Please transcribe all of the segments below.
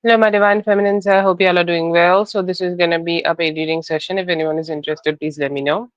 Hello, my divine feminines. I hope you all are doing well. So, this is going to be a paid reading session. If anyone is interested, please let me know.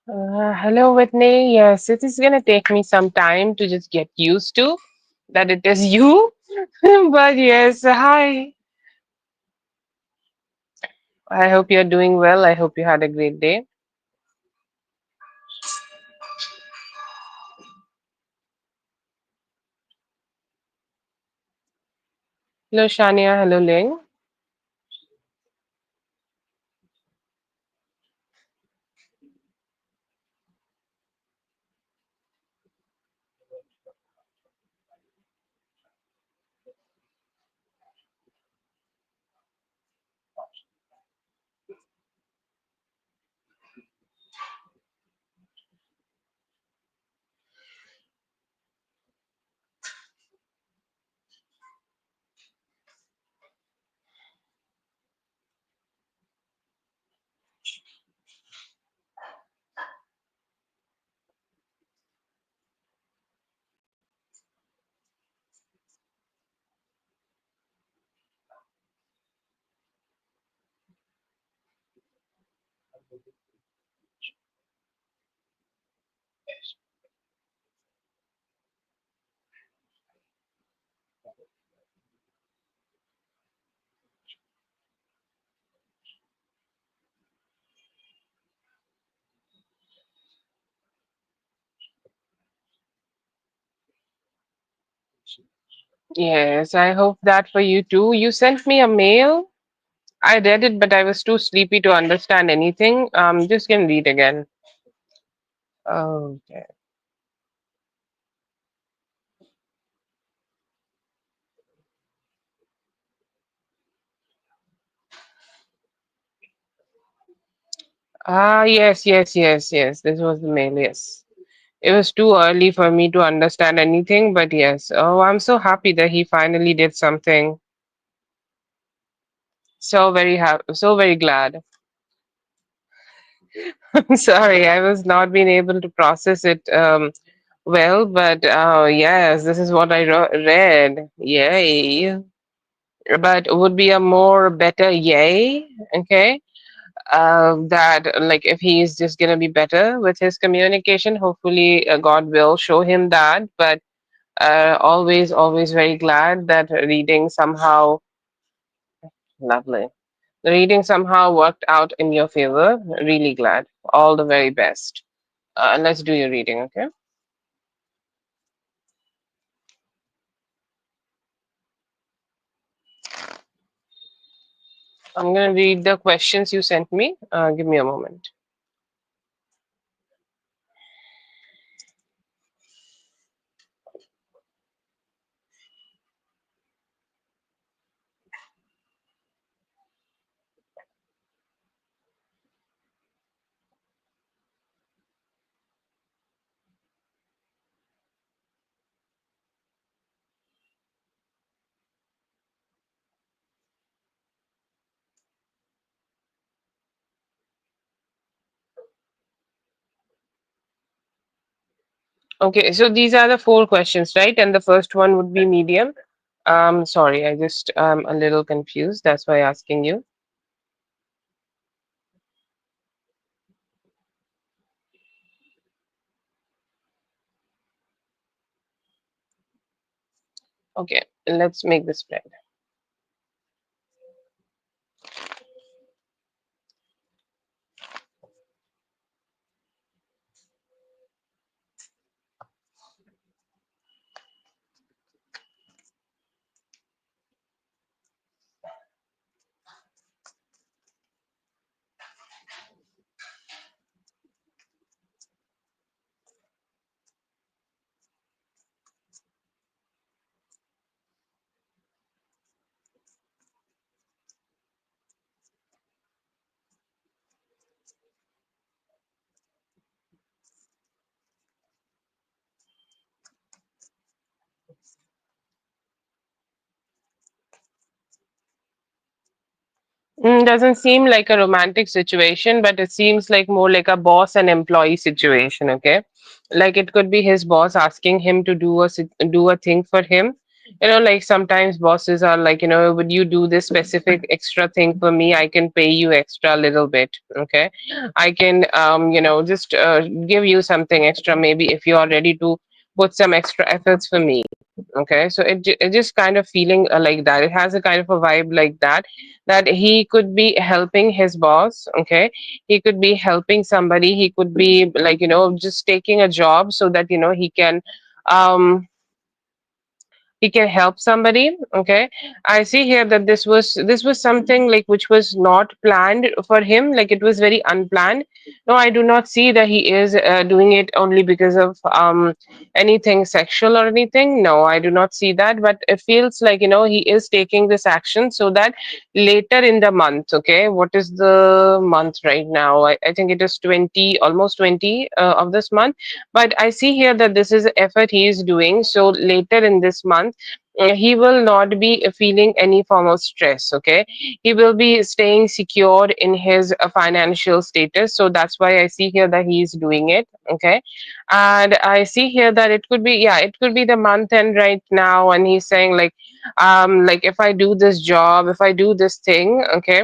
Hello, Whitney. Yes, it is going to take me some time to just get used to that it is you. But yes, hi. I hope you're doing well. I hope you had a great day. Hello, Shania. Hello, Ling. Yes, I hope that for you too. You sent me a mail. I read it, but I was too sleepy to understand anything. Just gonna read again. Okay. Yes. This was the mail. Yes. It was too early for me to understand anything, but yes. Oh, I'm so happy that he finally did something. So very happy, so very glad. I'm sorry, I was not being able to process it well, but yes, this is what I read. Yay. But would be a more better yay, okay? That like if he is just gonna be better with his communication, hopefully God will show him that. But always very glad that reading somehow lovely. The reading somehow worked out in your favor. Really glad. All the very best. Let's do your reading, okay? I'm gonna read the questions you sent me. Give me a moment. Okay, so these are the four questions, right? And the first one would be medium. Sorry, I just a little confused. That's why asking you. Okay, let's make this spread. Doesn't seem like a romantic situation, but it seems like more like a boss and employee situation. Okay, like it could be his boss asking him to do a thing for him. Like sometimes bosses are like, would you do this specific extra thing for me? I can pay you extra a little bit. Okay, I can, just give you something extra. Maybe if you are ready to put some extra efforts for me. Okay, so it just kind of feeling like that. It has a kind of a vibe like that, that he could be helping his boss. Okay, he could be helping somebody. He could be like, just taking a job so that um he can help somebody. Okay, I see here that this was something like which was not planned for him, like it was very unplanned. No, I do not see that he is doing it only because of anything sexual or anything. No, I do not see that, but it feels like, he is taking this action so that later in the month. Okay, what is the month right now? I think it is 20, almost 20 of this month. But I see here that this is effort he is doing. So later in this month, he will not be feeling any form of stress. Okay, he will be staying secured in his financial status. So that's why I see here that he is doing it. Okay, and I see here that it could be, yeah, it could be the month end right now, and he's saying like if I do this job, if I do this thing, okay,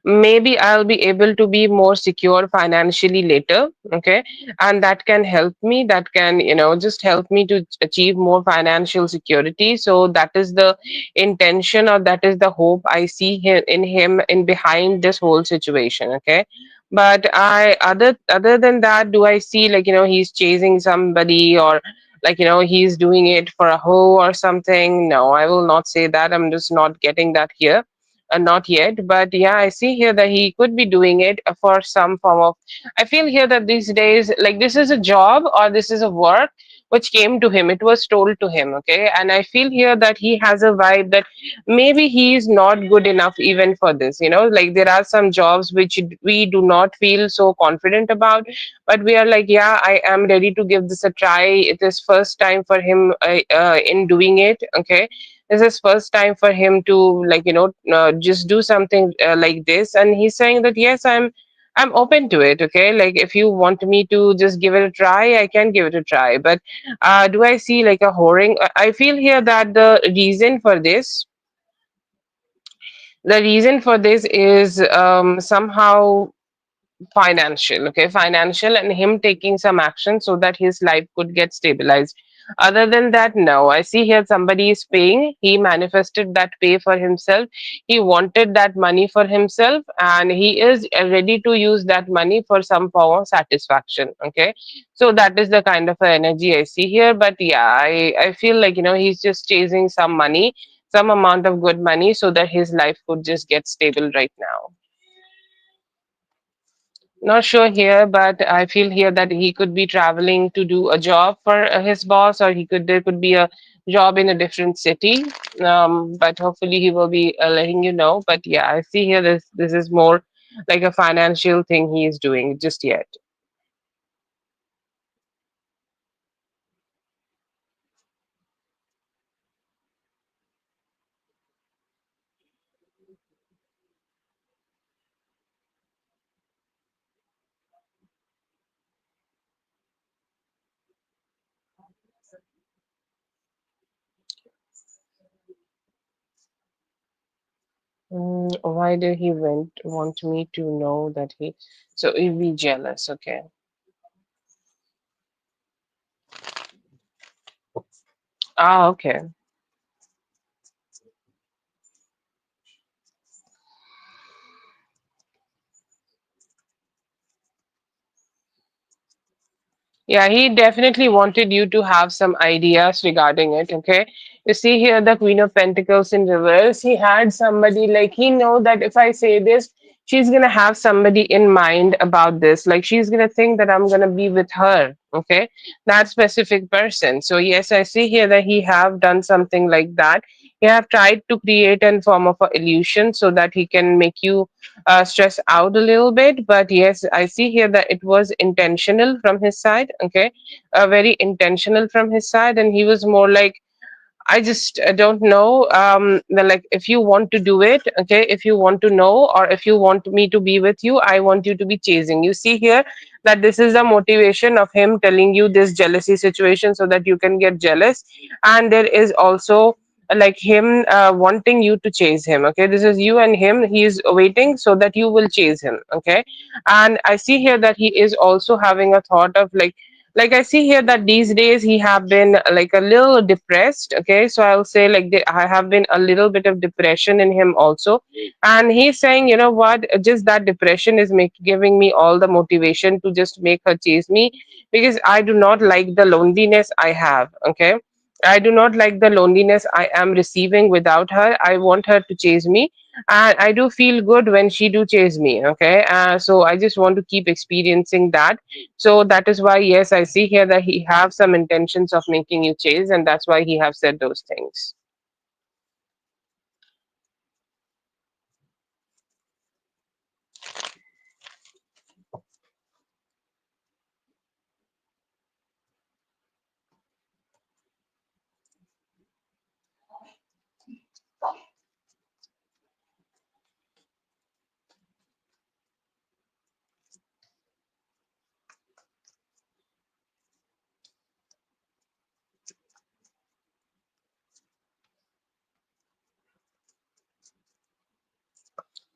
maybe I'll be able to be more secure financially later. Okay, and that can help me, that can, just help me to achieve more financial security. So that is the intention, or that is the hope I see here in him, in behind this whole situation. Okay, but I, other than that, do I see like, he's chasing somebody, or like, he's doing it for a hoe or something? No, I will not say that. I'm just not getting that here. Not yet, but yeah, I see here that he could be doing it for some form of. I feel here that these days, like this is a job or this is a work which came to him. It was told to him, okay, and I feel here that he has a vibe that maybe he is not good enough even for this. Like there are some jobs which we do not feel so confident about, but we are like, yeah, I am ready to give this a try. It is first time for him in doing it. Okay, this is first time for him to like, just do something like this, and he's saying that yes, I'm open to it. Okay, like if you want me to just give it a try, I can give it a try. But do I see like a whoring? I feel here that the reason for this is somehow financial. Okay, financial, and him taking some action so that his life could get stabilized. Other than that, no. I see here somebody is paying. He manifested that pay for himself. He wanted that money for himself, and he is ready to use that money for some form of satisfaction. Okay, so that is the kind of energy I see here. But yeah, I feel like, he's just chasing some money, some amount of good money, so that his life could just get stable right now. Not sure here, but I feel here that he could be traveling to do a job for his boss, or there could be a job in a different city. But hopefully he will be letting you know. But yeah, I see here this is more like a financial thing he is doing just yet. Why did he want me to know that he? So he'd be jealous. Okay. Ah, okay. Yeah, he definitely wanted you to have some ideas regarding it. Okay. You see here the Queen of Pentacles in reverse. He had somebody like he know that if I say this, she's gonna have somebody in mind about this. Like she's gonna think that I'm gonna be with her. Okay. That specific person. So yes, I see here that he have done something like that. He have tried to create a form of a illusion so that he can make you stress out a little bit. But yes, I see here that it was intentional from his side. Okay, very intentional from his side, and he was more like, I just don't know. Like, if you want to do it, okay, if you want to know, or if you want me to be with you, I want you to be chasing. You see here that this is the motivation of him telling you this jealousy situation so that you can get jealous. And there is also like him wanting you to chase him. Okay, this is you and him. He is waiting so that you will chase him. Okay, and I see here that he is also having a thought of like I see here that these days he have been like a little depressed. Okay, so I'll say like I have been a little bit of depression in him also, and he's saying, you know what, just that depression is giving me all the motivation to just make her chase me, because I do not like the loneliness I have. Okay, I do not like the loneliness I am receiving without her. I want her to chase me, and I do feel good when she do chase me. Okay, so I just want to keep experiencing that. So that is why, yes, I see here that he have some intentions of making you chase, and that's why he have said those things.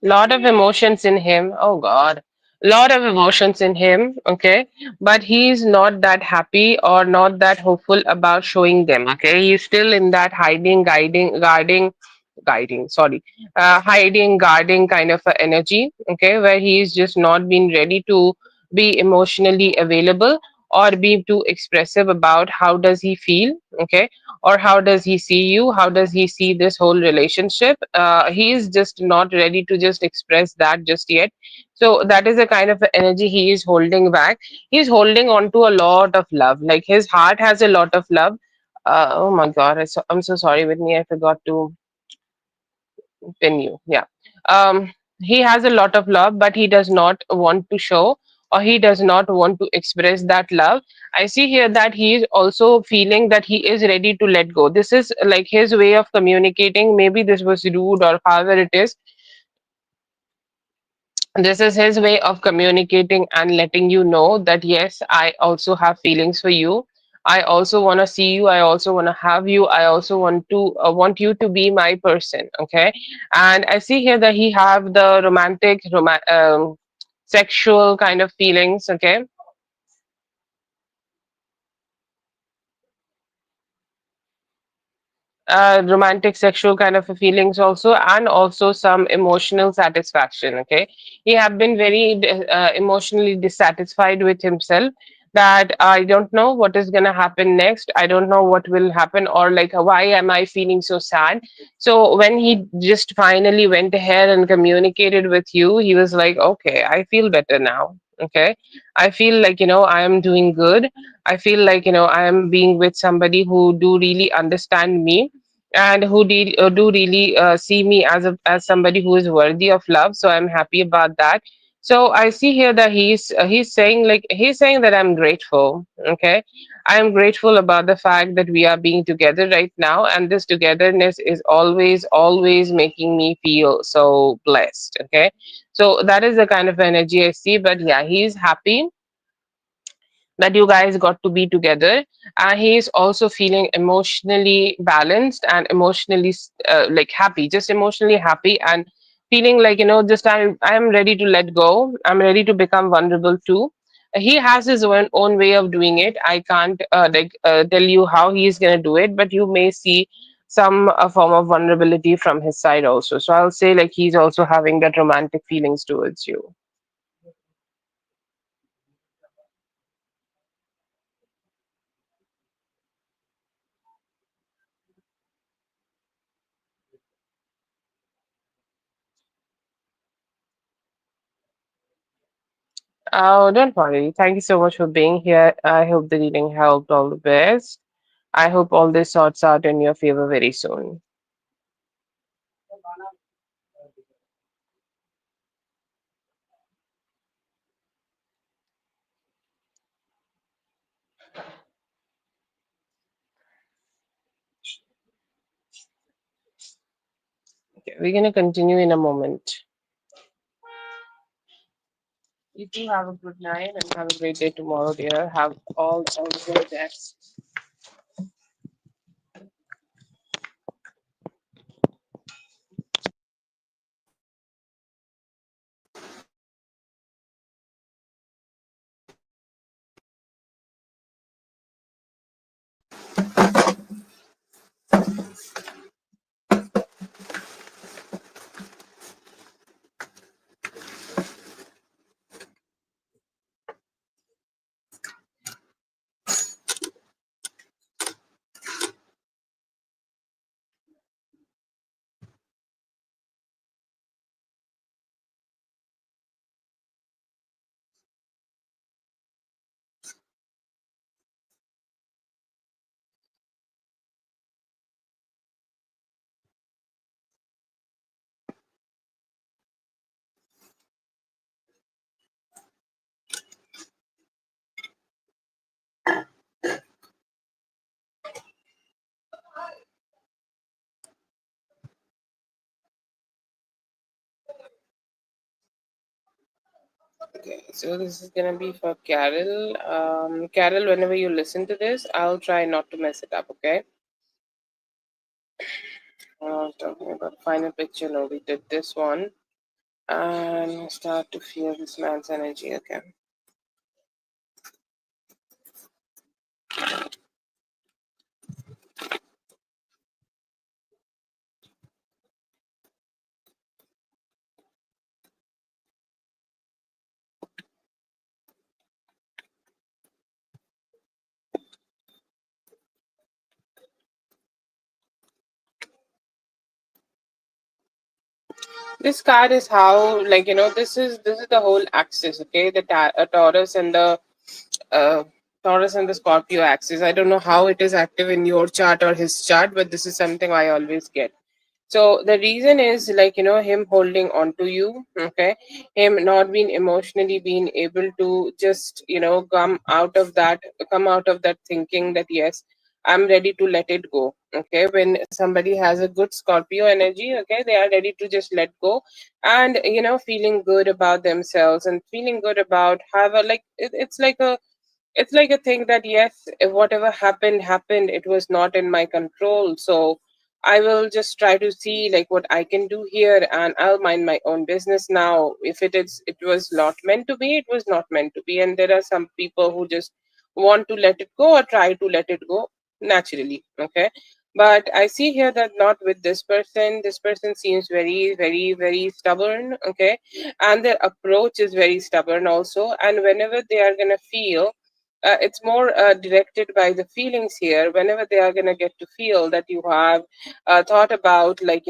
Lot of emotions in him. Oh God, lot of emotions in him. Okay, but he's not that happy or not that hopeful about showing them. Okay, he's still in that hiding, guiding. Sorry, hiding, guarding kind of a energy. Okay, where he's just not been ready to be emotionally available or be too expressive about how does he feel. Okay, or how does he see you, how does he see this whole relationship. He is just not ready to just express that just yet. So that is a kind of energy he is holding back. He's holding on to a lot of love, like his heart has a lot of love. Oh my god, I'm so sorry with me, I forgot to pin you. Yeah. He has a lot of love, but he does not want to show, or he does not want to express that love. I see here that he is also feeling that he is ready to let go. This is like his way of communicating. Maybe this was rude or however it is, this is his way of communicating and letting you know that yes, I also have feelings for you. I also want to see you, I also want to have you, I also want you to be my person. Okay, and I see here that he have the sexual kind of feelings. Okay, romantic sexual kind of a feelings also, and also some emotional satisfaction. Okay, he have been very emotionally dissatisfied with himself, that I don't know what is going to happen next, I don't know what will happen, or like why am I feeling so sad. So when he just finally went ahead and communicated with you, he was like, okay, I feel better now. Okay, I feel like, I am doing good. I feel like, I am being with somebody who do really understand me, and who do really see me as somebody who is worthy of love. So I'm happy about that. So I see here that he's saying, like, he's saying that I'm grateful. Okay, I'm grateful about the fact that we are being together right now, and this togetherness is always making me feel so blessed. Okay, so that is the kind of energy I see. But yeah, he's happy that you guys got to be together, and he's also feeling emotionally balanced and emotionally like happy, just emotionally happy and feeling like, just I'm ready to let go, I'm ready to become vulnerable too. He has his own way of doing it. I can't tell you how he's going to do it, but you may see some form of vulnerability from his side also. So I'll say like he's also having that romantic feelings towards you. Oh, don't worry. Thank you so much for being here. I hope the reading helped. All the best. I hope all this sorts out in your favor very soon. Okay, we're going to continue in a moment. You too have a good night and have a great day tomorrow, dear. Have all the very best. Okay, so this is gonna be for Carol. Carol, whenever you listen to this, I'll try not to mess it up. Okay. Talking about final picture. No, we did this one, and start to feel this man's energy again. This card is how, like, this is the whole axis. Okay, the Taurus and the uh, Taurus and the Scorpio axis. I don't know how it is active in your chart or his chart, but this is something I always get. So the reason is like, him holding on to you, okay, him not being emotionally being able to just, come out of that thinking that yes, I'm ready to let it go. Okay, when somebody has a good Scorpio energy, okay, they are ready to just let go, and feeling good about themselves and feeling good about have a like it's like a thing that yes, if whatever happened happened, it was not in my control. So I will just try to see like what I can do here, and I'll mind my own business now. If it was not meant to be, it was not meant to be. And there are some people who just want to let it go or try to let it go naturally. Okay, but I see here that not with this person. This person seems very, very, very stubborn. Okay, and their approach is very stubborn also. And whenever they are gonna feel, it's more directed by the feelings here. Whenever they are going to get to feel that you have thought about like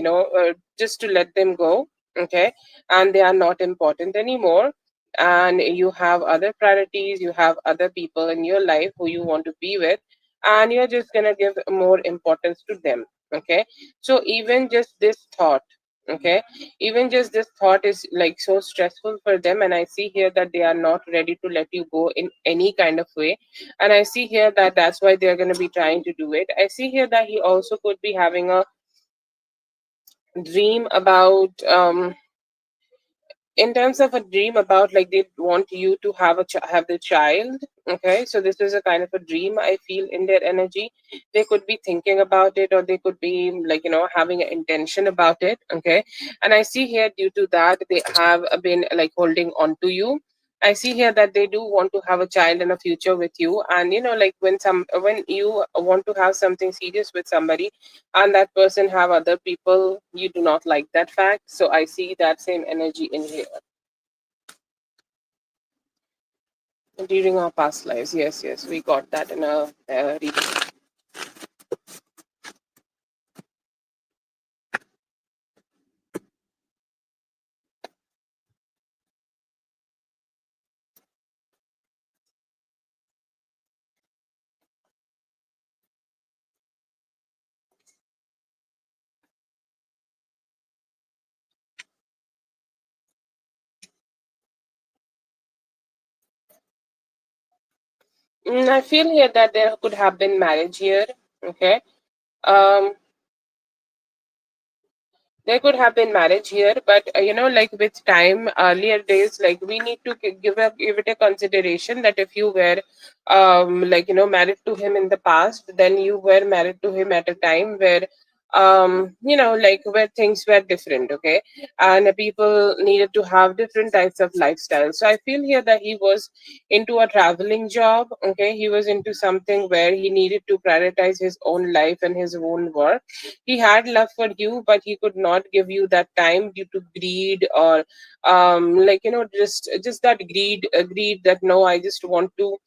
just to let them go, okay, and they are not important anymore, and you have other priorities, you have other people in your life who you want to be with, and you're just going to give more importance to them. Okay, so even just this thought, okay, even just this thought is like so stressful for them. And I see here that they are not ready to let you go in any kind of way. And I see here that that's why they're going to be trying to do it. I see here that he also could be having a dream about in terms of a dream about like they want you to have have the child. Okay, so this is a kind of a dream I feel in their energy. They could be thinking about it, or they could be like, having an intention about it. Okay, and I see here due to that they have been like holding on to you. I see here that they do want to have a child in a future with you, and like when you want to have something serious with somebody and that person have other people, you do not like that fact. So I see that same energy in here. During our past lives, yes, yes, we got that in a reading. I feel here that there could have been marriage here. Okay, um there could have been marriage here, but like with time, earlier days, like we need to give it a consideration that if you were like married to him in the past, then you were married to him at a time where like where things were different. Okay, and people needed to have different types of lifestyles. So I feel here that he was into a traveling job. Okay, he was into something where he needed to prioritize his own life and his own work. He had love for you, but he could not give you that time due to greed, or like just that greed that no, I just want to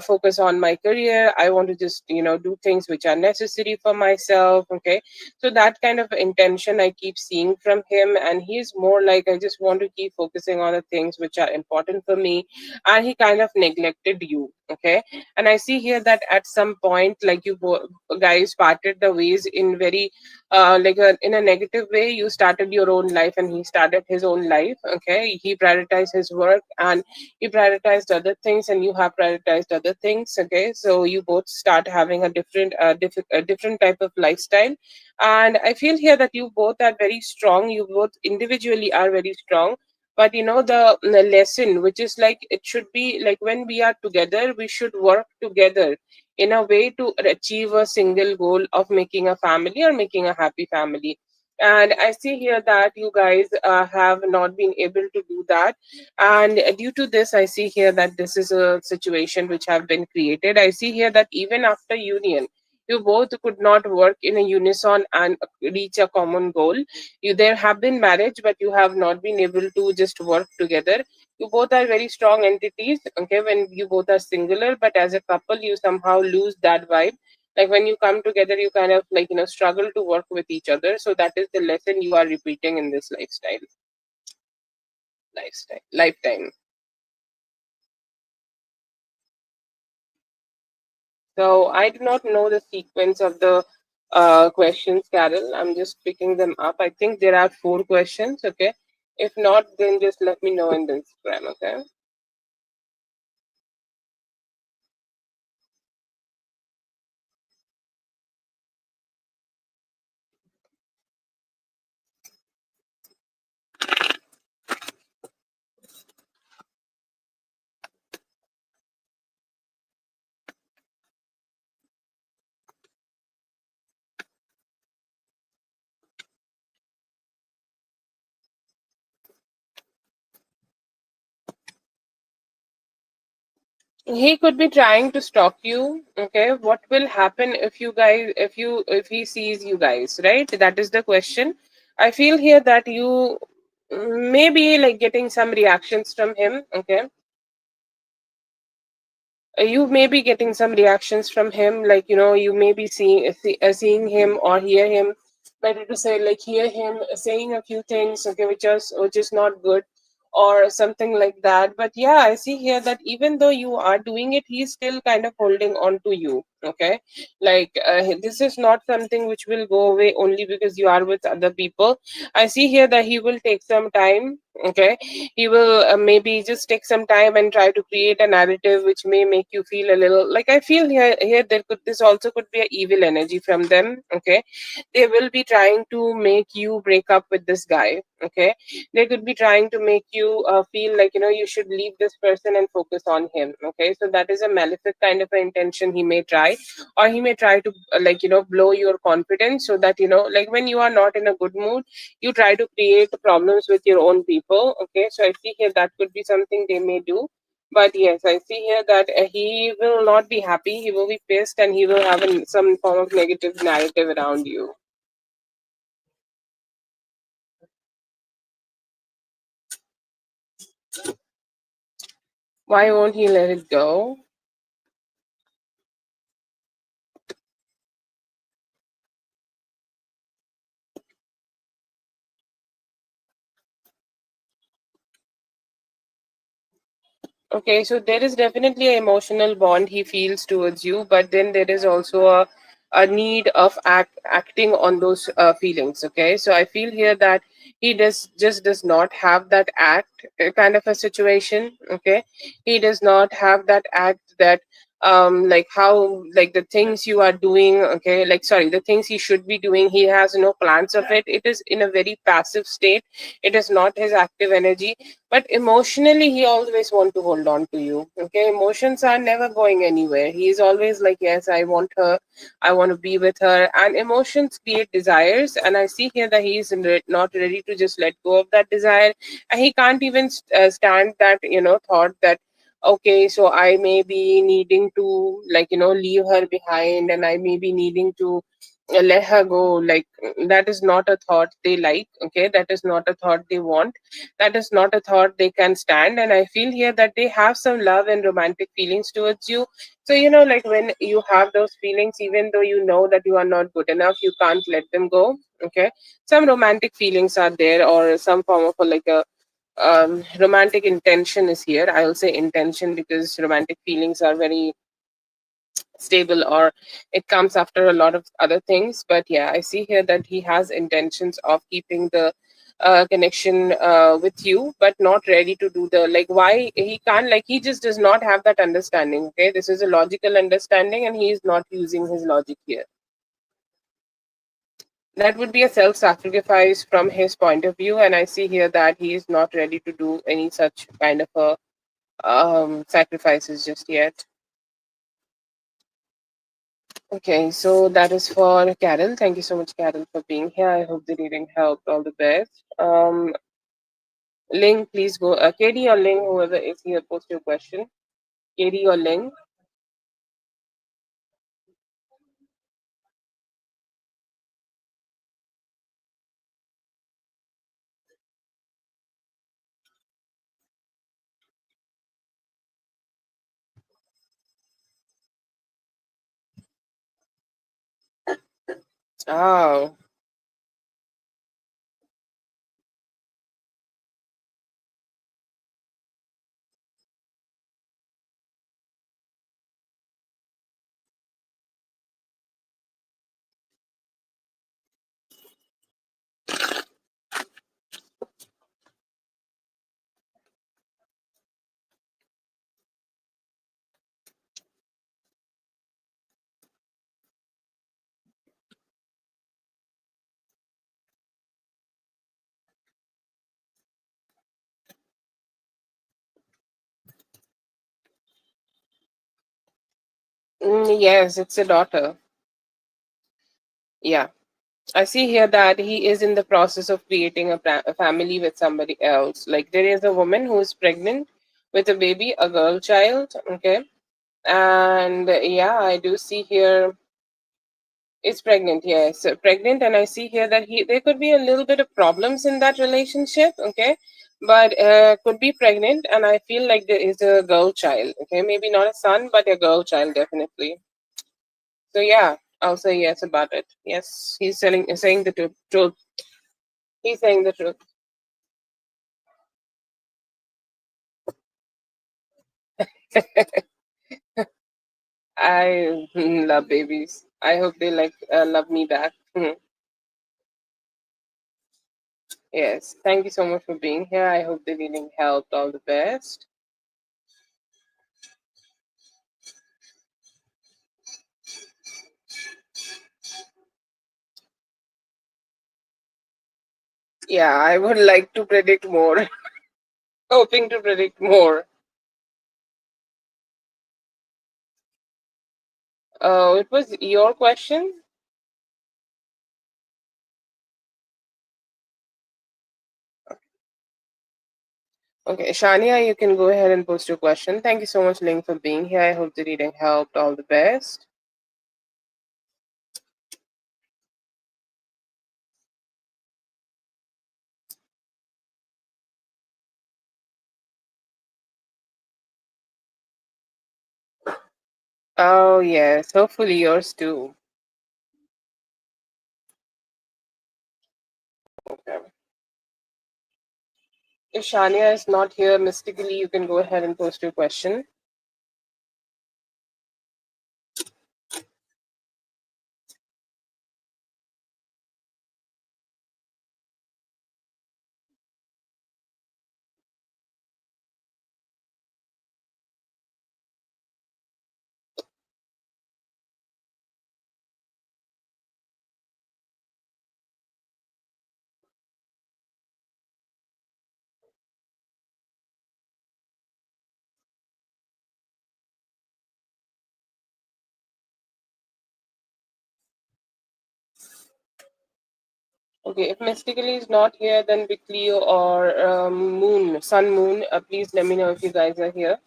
focus on my career. I want to just do things which are necessary for myself. Okay, so that kind of intention I keep seeing from him, and he's more like, I just want to keep focusing on the things which are important for me, and he kind of neglected you. Okay, and I see here that at some point, like guys parted the ways in very in a negative way. You started your own life and he started his own life. Okay, he prioritized his work and he prioritized other things, and you have prioritized other things. Okay, so you both start having a a different type of lifestyle. And I feel here that you both are very strong, you both individually are very strong. But the lesson which is like, it should be like, when we are together we should work together in a way to achieve a single goal of making a family or making a happy family. And I see here that you guys have not been able to do that, and due to this I see here that this is a situation which have been created. I see here that even after union, you both could not work in a unison and reach a common goal. You There have been marriage, but you have not been able to just work together. You both are very strong entities. Okay, when you both are singular, but as a couple you somehow lose that vibe. Like when you come together, you kind of like struggle to work with each other. So that is the lesson you are repeating in this lifetime. So I do not know the sequence of the questions, Carol. I'm just picking them up. I think there are 4 questions. Okay, if not, then just let me know in the Instagram. Okay. He could be trying to stalk you. Okay, what will happen if you guys, if he sees you guys, right? That is the question. I feel here that you may be like getting some reactions from him. Okay, you may be getting some reactions from him, like you may be seeing him or hear him, better to say, like hear him saying a few things, okay, which is not good, or something like that. But yeah, I see here that even though you are doing it, he's still kind of holding on to you. Okay, like this is not something which will go away only because you are with other people. I see here that he will take some time. Okay, he will maybe just take some time and try to create a narrative which may make you feel a little like, I feel here there could, this also could be a evil energy from them. Okay, they will be trying to make you break up with this guy. Okay, they could be trying to make you feel like, you know, you should leave this person and focus on him. Okay, so that is a malefic kind of an intention he may try, or he may try to like, you know, blow your confidence, so that, you know, like when you are not in a good mood, you try to create problems with your own people. Okay, so I see here that could be something they may do. But yes, I see here that he will not be happy, he will be pissed, and he will have some form of negative narrative around you. Why won't he let it go? Okay, so there is definitely an emotional bond he feels towards you, but then there is also a need of acting on those feelings. Okay, so I feel here that he does not have that act kind of a situation. Okay, he does not have that act that like how, like the things you are doing. Okay, like sorry, the things he should be doing, he has no plans of it. It is in a very passive state. It is not his active energy, but emotionally he always want to hold on to you. Okay, emotions are never going anywhere. He is always like, yes, I want her, I want to be with her. And emotions create desires, and I see here that he is not ready to just let go of that desire. And he can't even stand that, you know, thought that, okay, so I may be needing to, like, you know, leave her behind, and I may be needing to let her go. Like, that is not a thought they like. Okay, that is not a thought they want. That is not a thought they can stand. And I feel here that they have some love and romantic feelings towards you. So, you know, like when you have those feelings, even though you know that you are not good enough, you can't let them go. Okay, some romantic feelings are there, or some form of a, like a romantic intention is here. I'll say intention because romantic feelings are very stable, or it comes after a lot of other things. But yeah, I see here that he has intentions of keeping the connection with you, but not ready to do the, like, why he can't, like, he just does not have that understanding. Okay, this is a logical understanding, and he is not using his logic here. That would be a self sacrifice from his point of view, and I see here that he is not ready to do any such kind of a sacrifices just yet. Okay, so that is for Carol. Thank you so much, Carol, for being here. I hope the reading helped. All the best. Ling, please go. Katie or Ling, whoever is here, post your question. Katie or Ling. Oh, yes, it's a daughter. Yeah. I see here that he is in the process of creating a family with somebody else. Like, there is a woman who is pregnant with a baby, a girl child. Okay. And yeah, I do see here is pregnant. Yes, pregnant. And I see here that he, there could be a little bit of problems in that relationship. Okay, but could be pregnant, and I feel like there is a girl child. Okay, maybe not a son, but a girl child definitely. So yeah, I'll say yes about it. Yes, he's saying the truth. He's saying the truth. I love babies. I hope they like love me back. Yes. Thank you so much for being here. I hope the reading helped. All the best. Yeah, I would like to predict more. Hoping to predict more. It was your question. Okay, Shania, you can go ahead and post your question. Thank you so much, Ling, for being here. I hope the reading helped. All the best. Oh, yes. Hopefully yours too. Okay. If Shania is not here mystically, you can go ahead and post your question. Okay, if mystically is not here, then Big Leo or Moon, Sun Moon, please let me know if you guys are here.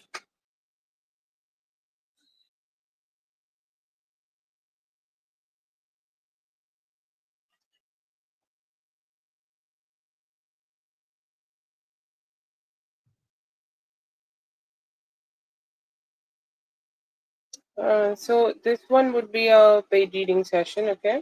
So this one would be a paid reading session, okay?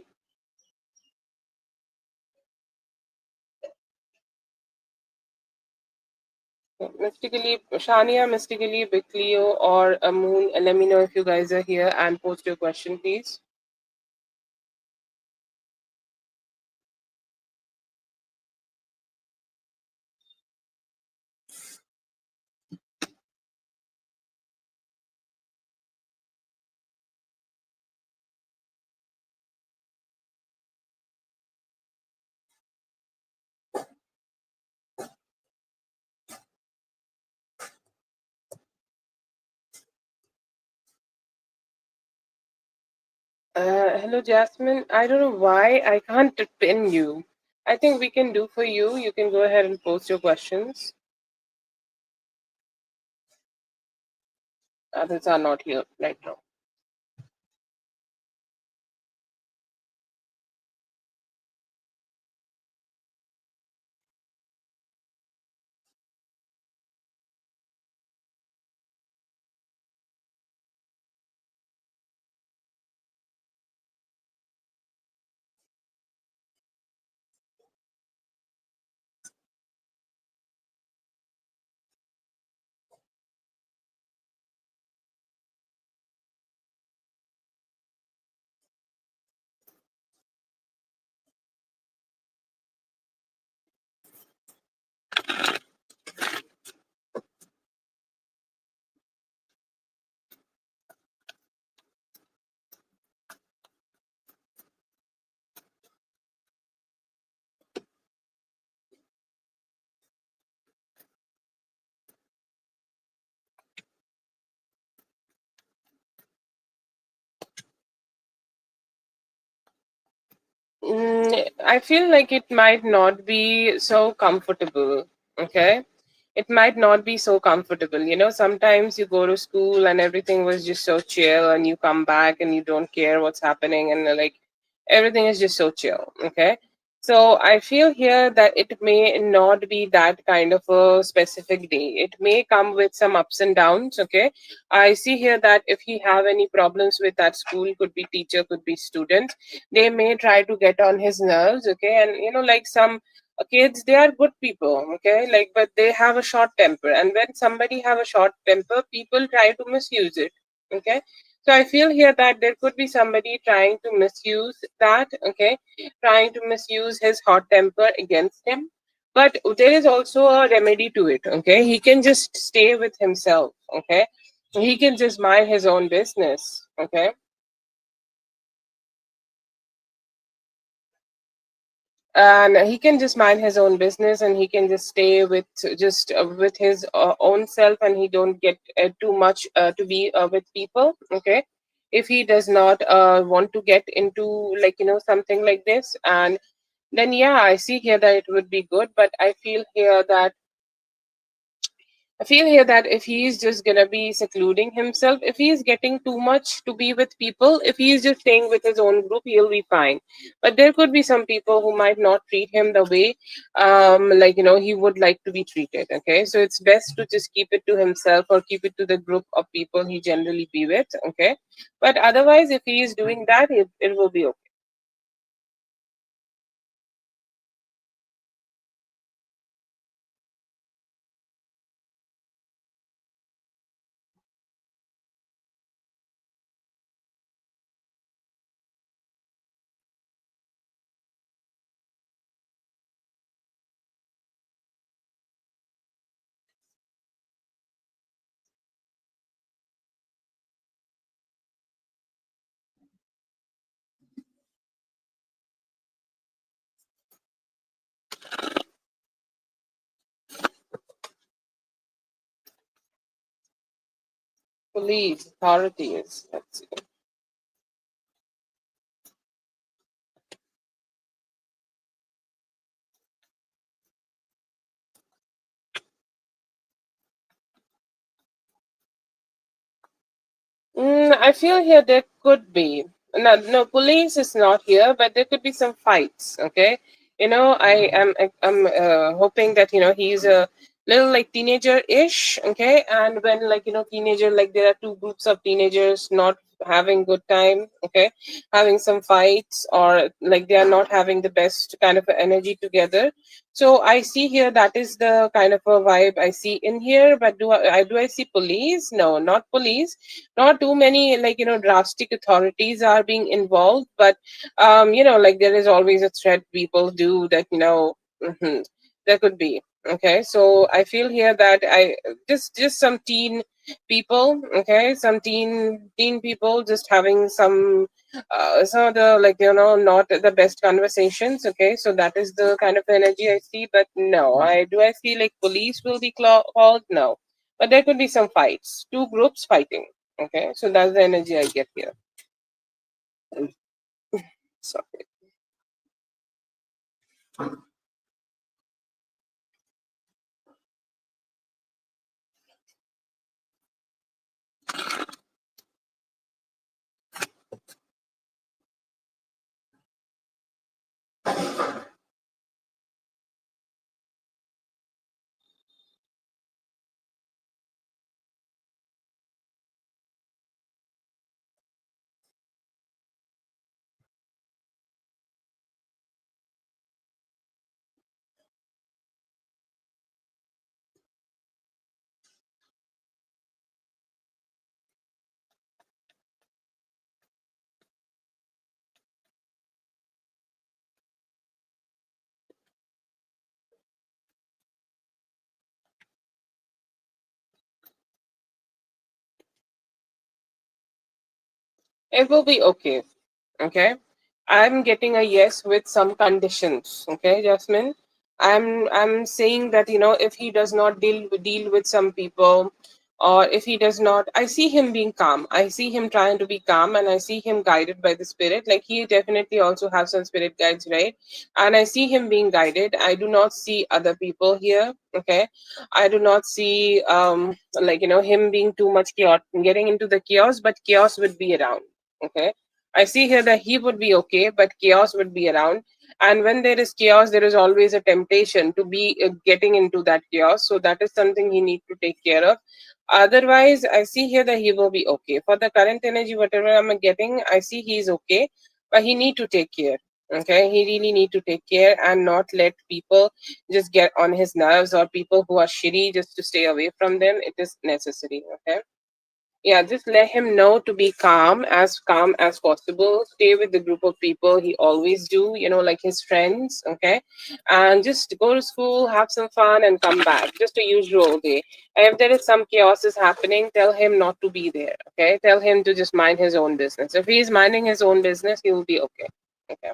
Mystically, Shania, mystically, Big Leo or a Moon, let me know if you guys are here and post your question, please. Hello, Jasmine. I don't know why I can't pin you. I think we can do for you. You can go ahead and post your questions. Others are not here right now. I feel like it might not be so comfortable. Okay. It might not be so comfortable. You know, sometimes you go to school and everything was just so chill, and you come back and you don't care what's happening, and like everything is just so chill. Okay. So I feel here that it may not be that kind of a specific day. It may come with some ups and downs. Okay. I see here that if you have any problems with that school, could be teacher, could be student, they may try to get on his nerves. Okay. And you know, like some kids, they are good people. Okay. Like, but they have a short temper, and when somebody have a short temper, people try to misuse it. Okay. So I feel here that there could be somebody trying to misuse that, okay, trying to misuse his hot temper against him. But there is also a remedy to it, okay? He can just stay with himself, okay? He can just mind his own business, okay? And he can just mind his own business, and he can just stay with just with his own self, and he don't get too much to be with people, okay? If he does not want to get into, like, something like this, and then yeah, I see here that it would be good. But I feel here that if he's just gonna be secluding himself, if he's getting too much to be with people, if he's just staying with his own group, he'll be fine. But there could be some people who might not treat him the way, like, he would like to be treated. Okay, so it's best to just keep it to himself, or keep it to the group of people he generally be with. Okay, but otherwise, if he is doing that, it will be okay. Police authorities. Let's see. I feel here there could be. No, no, police is not here, but there could be some fights. Okay, I'm hoping that he's a little like teenager-ish. Okay, and when, like, teenager, like, there are two groups of teenagers not having good time. Okay, having some fights, or like they are not having the best kind of energy together. So I see here that is the kind of a vibe I see in here. But do I see police? No, not police. Not too many, like, drastic authorities are being involved. But like, there is always a threat people do that, there could be. Okay, so I feel here that I just some teen people. Okay, some teen people just having some of the, like, not the best conversations. Okay, so that is the kind of energy I see. But no, I see like police will be called? No, but there could be some fights, two groups fighting. Okay, so that's the energy I get here. Sorry. It will be okay. Okay, I'm getting a yes with some conditions. Okay, Jasmine, I'm saying that, if he does not deal with some people, or if he does not, I see him being calm. I see him trying to be calm, and I see him guided by the spirit. Like, he definitely also has some spirit guides, right? And I see him being guided. I do not see other people here. Okay, I do not see like, him being too much chaos, getting into the chaos, but chaos would be around. Okay, I see here that he would be okay, but chaos would be around. And when there is chaos, there is always a temptation to be getting into that chaos. So that is something he needs to take care of. Otherwise, I see here that he will be okay. For the current energy, whatever I'm getting, I see he's okay, but he need to take care. Okay, he really need to take care and not let people just get on his nerves, or people who are shitty, just to stay away from them. It is necessary. Okay. Yeah, just let him know to be calm as possible. Stay with the group of people he always do, like his friends, okay? And just go to school, have some fun, and come back. Just a usual day. And if there is some chaos is happening, tell him not to be there, okay? Tell him to just mind his own business. If he's minding his own business, he will be okay. Okay.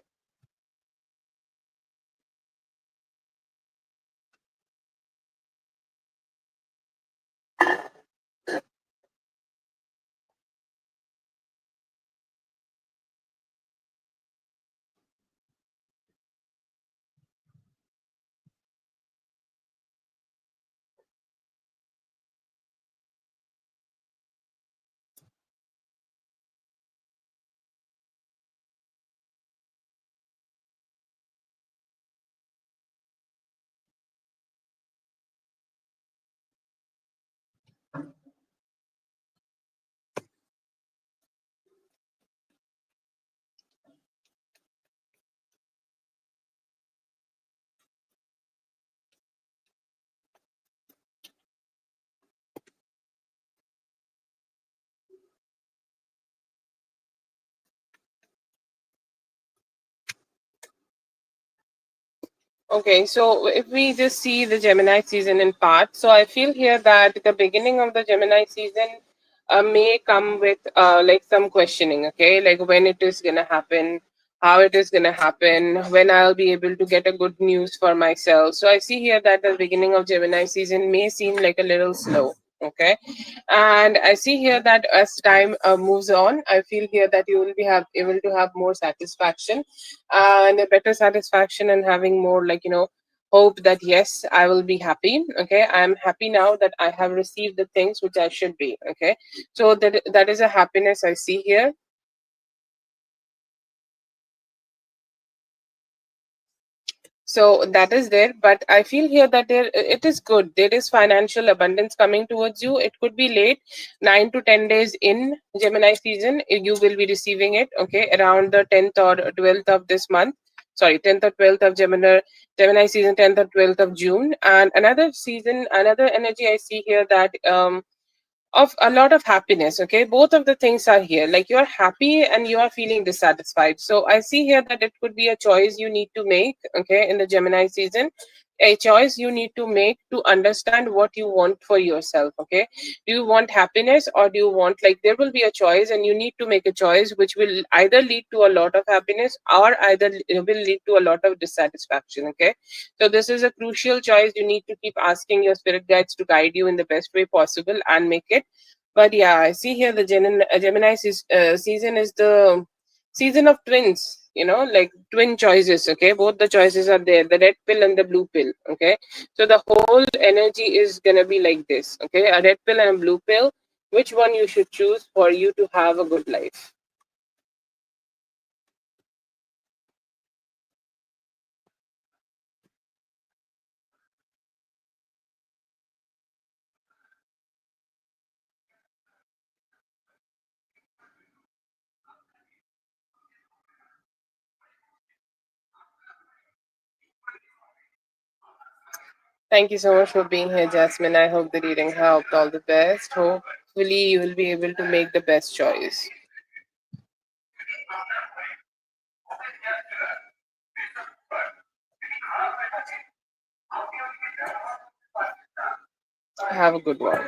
Okay, so if we just see the Gemini season in parts, so I feel here that the beginning of the Gemini season may come with like some questioning, okay, like when it is gonna happen, how it is gonna happen, when I'll be able to get a good news for myself. So I see here that the beginning of Gemini season may seem like a little slow, okay, and I see here that as time moves on, I feel here that you will be have able to have more satisfaction and a better satisfaction and having more like hope that yes, I will be happy. Okay, I'm happy now that I have received the things which I should be. Okay, so that is a happiness I see here. So that is there, but I feel here that there it is good, there is financial abundance coming towards you. It could be late, 9 to 10 days in Gemini season, you will be receiving it, okay, around the 10th or 12th of this month. Sorry, 10th or 12th of Gemini season, 10th or 12th of June. And another season, another energy I see here, that of a lot of happiness. Okay, both of the things are here, like you're happy and you are feeling dissatisfied. So I see here that it could be a choice you need to make, okay, in the Gemini season, a choice you need to make to understand what you want for yourself. Okay, do you want happiness, or do you want, like, there will be a choice and you need to make a choice which will either lead to a lot of happiness or either will lead to a lot of dissatisfaction. Okay, so this is a crucial choice. You need to keep asking your spirit guides to guide you in the best way possible and make it. But yeah, I see here the Gemini season is the season of twins. Like twin choices. Okay, both the choices are there: the red pill and the blue pill. Okay, so the whole energy is gonna be like this. Okay, a red pill and a blue pill. Which one you should choose for you to have a good life? Thank you so much for being here, Jasmine. I hope the reading helped. All the best. Hopefully, you will be able to make the best choice. Have a good one.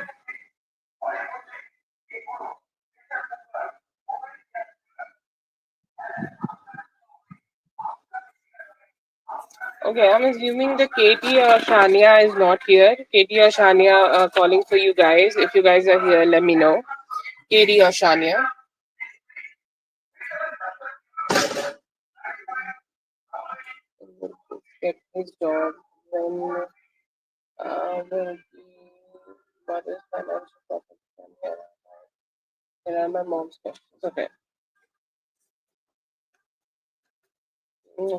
Okay, I'm assuming the Katie or Shania is not here. Katie or Shania calling for you guys. If you guys are here, let me know. Katie or Shania. Get his job. When will be mother's financial problems? Here are my mom's questions. Okay.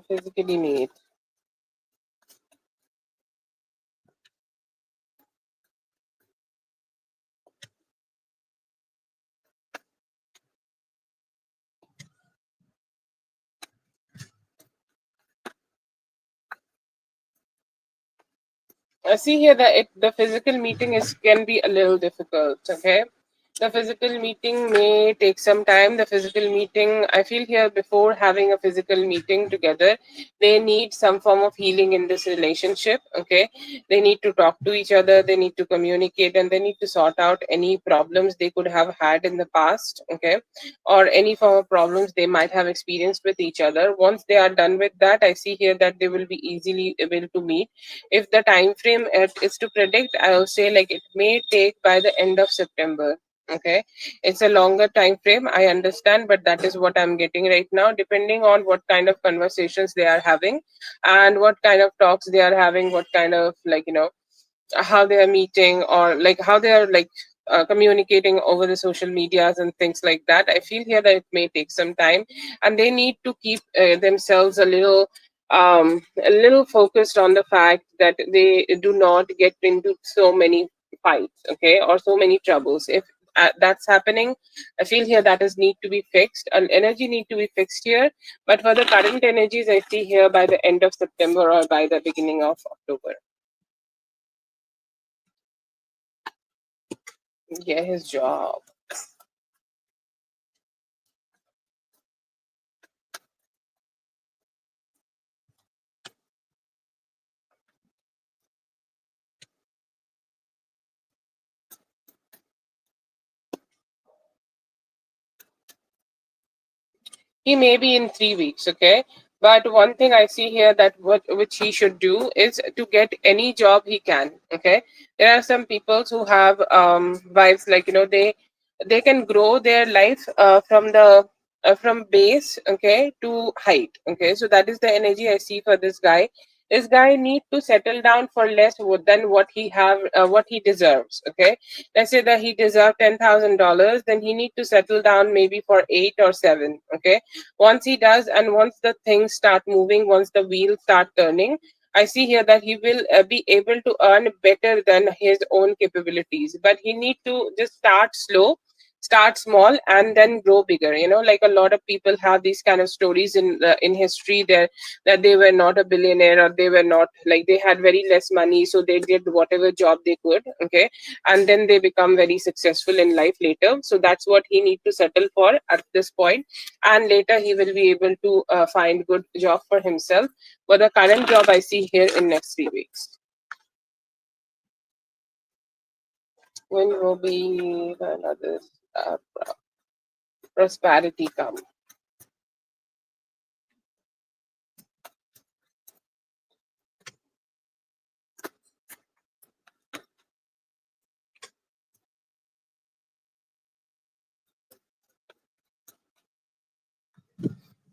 Physically need. I see here that the physical meeting is can be a little difficult. Okay, The physical meeting may take some time. The physical meeting, I feel here before having a physical meeting together, they need some form of healing in this relationship. Okay. They need to talk to each other, they need to communicate, and they need to sort out any problems they could have had in the past. Okay. Or any form of problems they might have experienced with each other. Once they are done with that, I see here that they will be easily able to meet. If the time frame is to predict, I'll say like it may take by the end of September. Okay, it's a longer time frame, I understand, but that is what I'm getting right now, depending on what kind of conversations they are having and what kind of talks they are having, what kind of, like, how they are meeting, or like how they are like communicating over the social medias and things like that. I feel here that it may take some time, and they need to keep themselves a little focused on the fact that they do not get into so many fights, okay, or so many troubles. If that's happening, I feel here that is need to be fixed, and energy need to be fixed here. But for the current energies, I see here by the end of September or by the beginning of October. Get his job. He may be in 3 weeks, okay? But one thing I see here that what which he should do is to get any job he can, okay? There are some people who have wives, like, they can grow their life from base, okay, to height, okay? So that is the energy I see for this guy. This guy need to settle down for less than what he deserves, okay? Let's say that he deserved $10,000, then he need to settle down maybe for 8 or 7, okay? Once he does, and once the things start moving, once the wheels start turning, I see here that he will be able to earn better than his own capabilities. But he need to just start slow, start small, and then grow bigger. Like a lot of people have these kind of stories in history there, that they were not a billionaire, or they were not, like, they had very less money, so they did whatever job they could, okay, and then they become very successful in life later. So that's what he need to settle for at this point, and later he will be able to find good job for himself. But the current job I see here in next 3 weeks. When will be another prosperity come?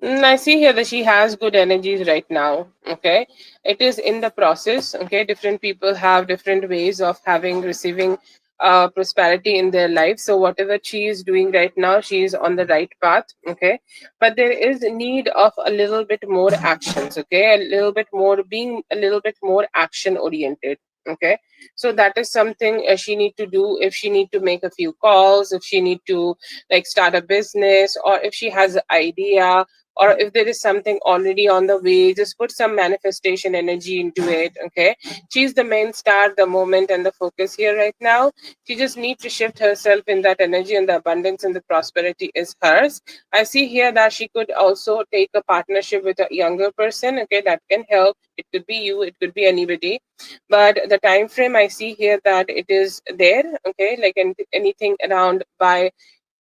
I see here that she has good energies right now. Okay, it is in the process. Okay, different people have different ways of receiving prosperity in their life. So whatever she is doing right now, she is on the right path. Okay, but there is need of a little bit more actions. Okay, a little bit more, being a little bit more action oriented. Okay, so that is something she need to do. If she need to make a few calls, if she need to like start a business, or if she has an idea, or if there is something already on the way, just put some manifestation energy into it. Okay, she's the main star, the moment, and the focus here right now. She just needs to shift herself in that energy, and the abundance and the prosperity is hers. I see here that she could also take a partnership with a younger person, okay, that can help. It could be you, it could be anybody, but the time frame I see here that it is there, okay, like anything around by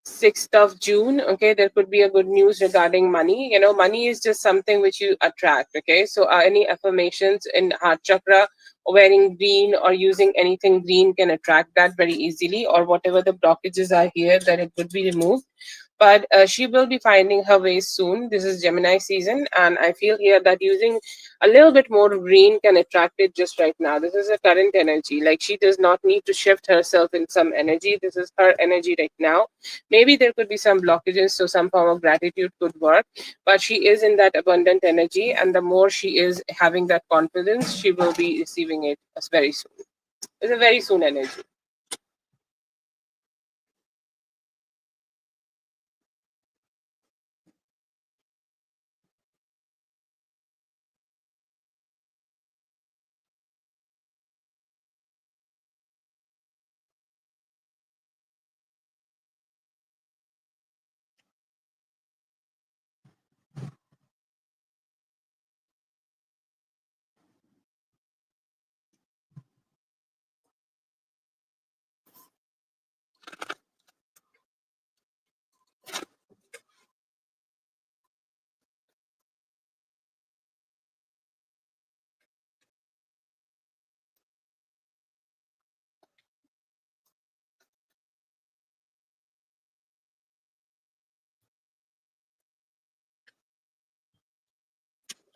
6th of June, okay, there could be a good news regarding money. Money is just something which you attract, okay? So, any affirmations in heart chakra, wearing green or using anything green can attract that very easily, or whatever the blockages are here, that it would be removed. But she will be finding her way soon. This is Gemini season, and I feel here that using a little bit more green can attract it just right now. This is a current energy. Like, she does not need to shift herself in some energy. This is her energy right now. Maybe there could be some blockages, so some form of gratitude could work, but she is in that abundant energy, and the more she is having that confidence, she will be receiving it very soon. It's a very soon energy.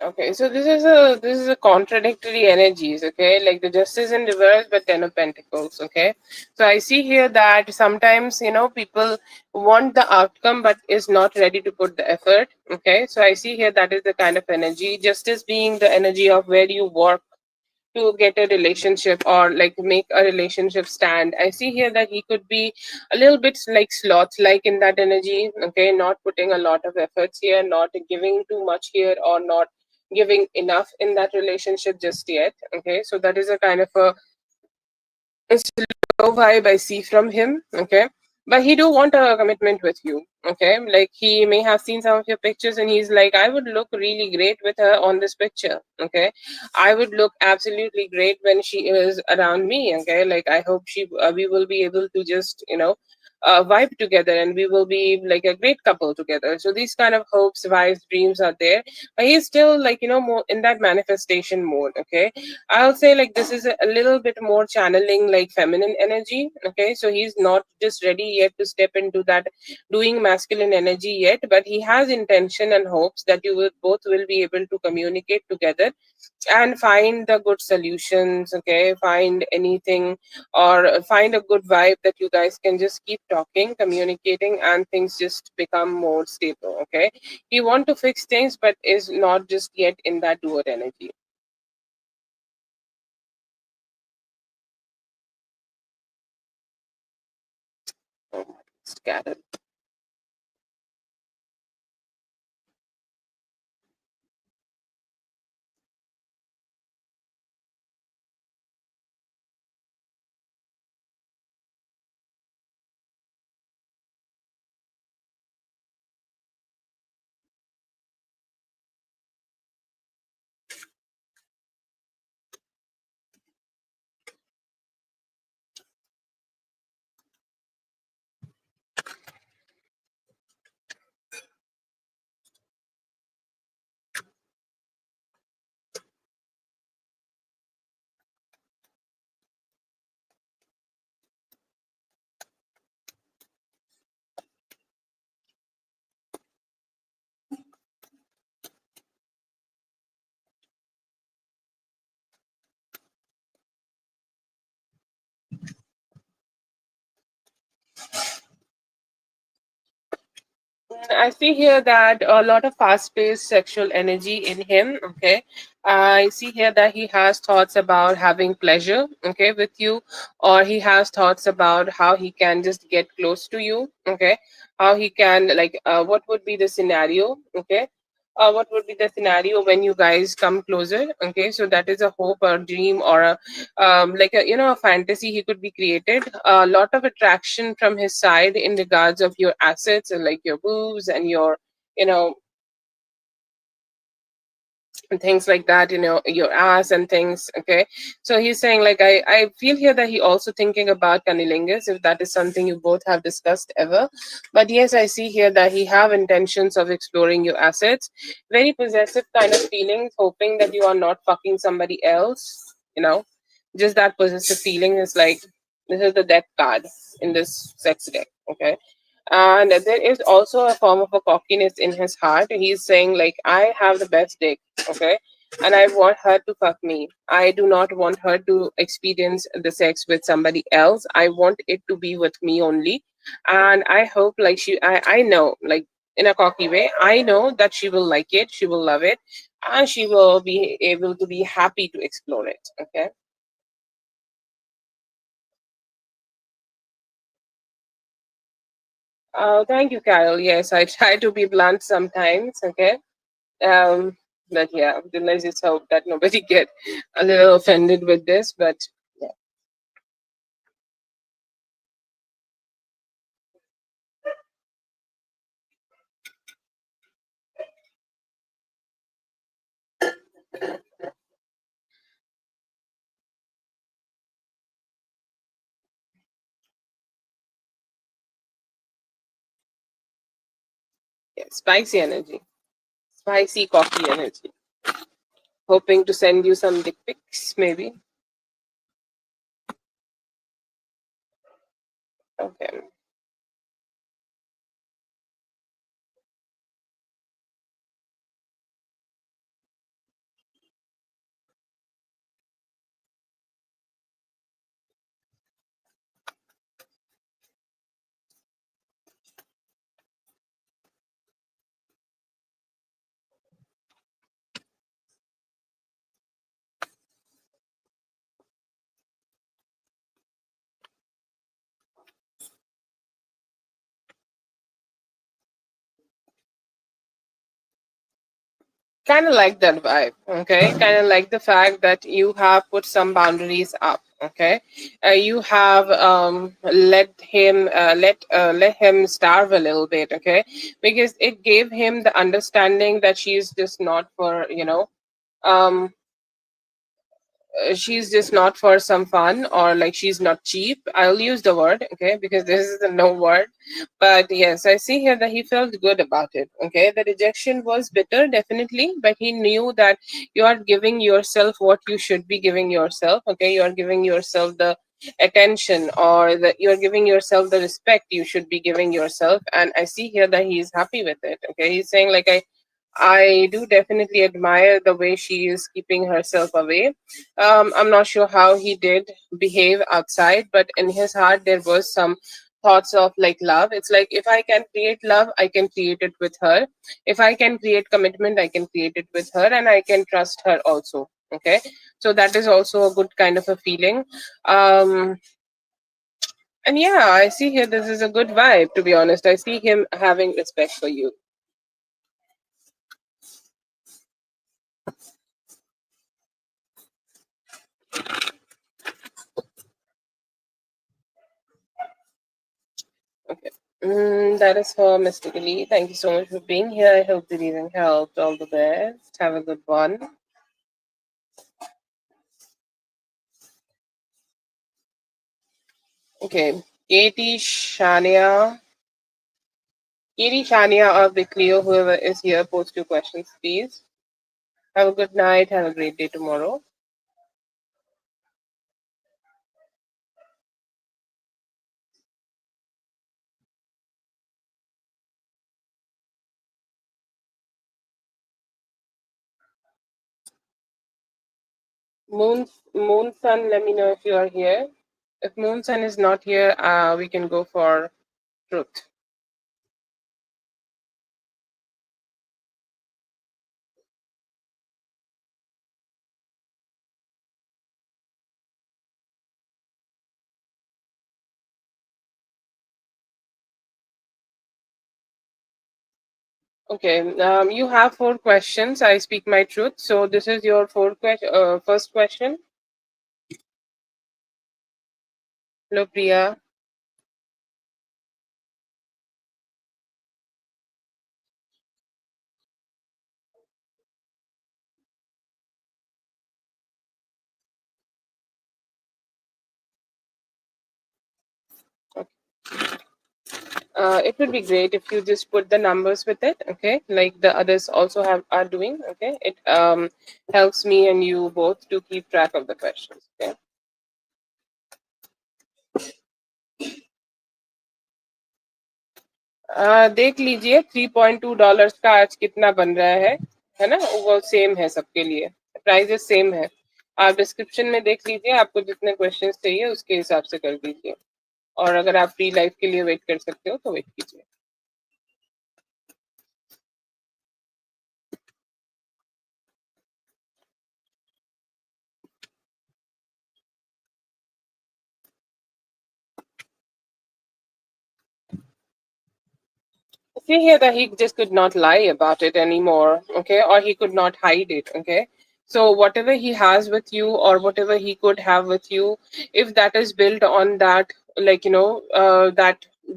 Okay, so this is a contradictory energies, okay? Like the justice in reverse, but ten of pentacles, okay? So I see here that sometimes people want the outcome but is not ready to put the effort, okay? So I see here that is the kind of energy. Justice being the energy of where you work to get a relationship or like make a relationship stand. I see here that he could be a little bit like sloth like in that energy, okay, not putting a lot of efforts here, not giving too much here, or not giving enough in that relationship just yet, okay. So that is a kind of a slow vibe I see from him, okay. But he do want a commitment with you, okay. Like he may have seen some of your pictures and he's like, I would look really great with her on this picture, okay. I would look absolutely great when she is around me, okay. Like I hope we will be able to just vibe together and we will be like a great couple together. So these kind of hopes, vibes, dreams are there. But he's still like more in that manifestation mode, okay. I'll say like this is a little bit more channeling like feminine energy. Okay. So he's not just ready yet to step into that doing masculine energy yet, but he has intention and hopes that you will both will be able to communicate together and find the good solutions, okay, find anything or find a good vibe that you guys can just keep talking, communicating, and things just become more stable, okay. He want to fix things but is not just yet in that doer energy. Oh, scattered. I see here that a lot of fast-paced sexual energy in him. Okay, I see here that he has thoughts about having pleasure, okay, with you, or he has thoughts about how he can just get close to you. Okay, how he can like, what would be the scenario? Okay, what would be the scenario when you guys come closer? Okay, so that is a hope or dream or a like a fantasy he could be created. A lot of attraction from his side in regards of your assets and like your boobs and your you know and things like that, your ass and things, okay. So he's saying like, I feel here that he also thinking about cunnilingus, if that is something you both have discussed ever. But yes, I see here that he have intentions of exploring your assets, very possessive kind of feelings, hoping that you are not fucking somebody else, just that possessive feeling is like, this is the death card in this sex deck, okay. And there is also a form of a cockiness in his heart. He's saying like, I have the best dick, okay, and I want her to fuck me. I do not want her to experience the sex with somebody else. I want it to be with me only. And I hope like I know like, in a cocky way, I know that she will like it, she will love it, and she will be able to be happy to explore it, okay. Thank you, Carol. Yes, I try to be blunt sometimes, okay. Um, but yeah, then let's just hope that nobody get a little offended with this. But yeah, yeah, spicy energy, spicy coffee energy. Hoping to send you some dick pics, maybe. Okay. Kind of like that vibe. Okay, kind of like the fact that you have put some boundaries up. Okay, you have let him starve a little bit. Okay, because it gave him the understanding that she's just not for, um she's just not for some fun, or like she's not cheap. I'll use the word, okay, because this is a no word. But yes, I see here that he felt good about it. Okay, the rejection was bitter, definitely, but he knew that you are giving yourself what you should be giving yourself. Okay, you are giving yourself the attention, or that you're giving yourself the respect you should be giving yourself. And I see here that he's happy with it. Okay, he's saying like, I do definitely admire the way she is keeping herself away. I'm not sure how he did behave outside, but in his heart, there was some thoughts of like love. It's like, if I can create love, I can create it with her. If I can create commitment, I can create it with her, and I can trust her also. Okay. So that is also a good kind of a feeling. Um, and yeah, I see here this is a good vibe, to be honest. I see him having respect for you. Okay. That is for Mystically. Thank you so much for being here. I hope the reading helped. All the best. Have a good one. Okay. Katie, Shania. Katie, Shania, or Vic Leo, whoever is here, post your questions, please. Have a good night. Have a great day tomorrow. Moon Sun, let me know if you are here. If Moon Sun is not here, we can go for Truth. Okay, you have four questions. I speak my truth. So this is your first question. Hello, Priya. It would be great if you just put the numbers with it, okay? Like the others also are doing, okay? It helps me and you both to keep track of the questions, okay? देख लीजिए $3.2 का आज कितना बन रहा है ना? वो सेम है सबके लिए, प्राइजेस सेम है. आप डिस्क्रिप्शन में देख लीजिए, आपको जितने क्वेश्चंस चाहिए उसके हिसाब से कर दीजिए. और अगर आप फ्री लाइफ के लिए वेट कर सकते हो तो वेट कीजिए. See here that he just could not lie about it anymore, okay, or he could not hide it, okay. So whatever he has with you, or whatever he could have with you, if that is built on that, like,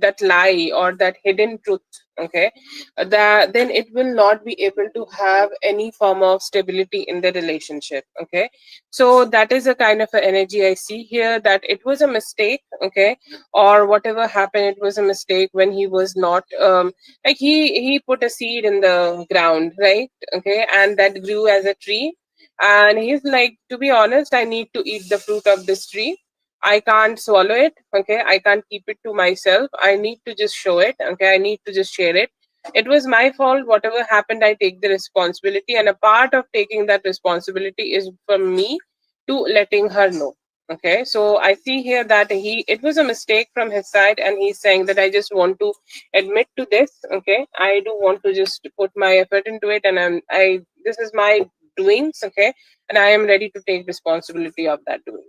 that lie or that hidden truth, okay, that then it will not be able to have any form of stability in the relationship, okay. So that is a kind of a energy I see here, that it was a mistake, okay, or whatever happened, it was a mistake when he was not like he put a seed in the ground, right? Okay, and that grew as a tree, and he's like, to be honest, I need to eat the fruit of this tree. I can't swallow it, okay, I can't keep it to myself, I need to just show it, okay, I need to just share it. It was my fault, whatever happened, I take the responsibility, and a part of taking that responsibility is from me to letting her know. Okay, so I see here that it was a mistake from his side, and he's saying that I just want to admit to this. Okay, I do want to just put my effort into it, and this is my doings. Okay, and I am ready to take responsibility of that doing.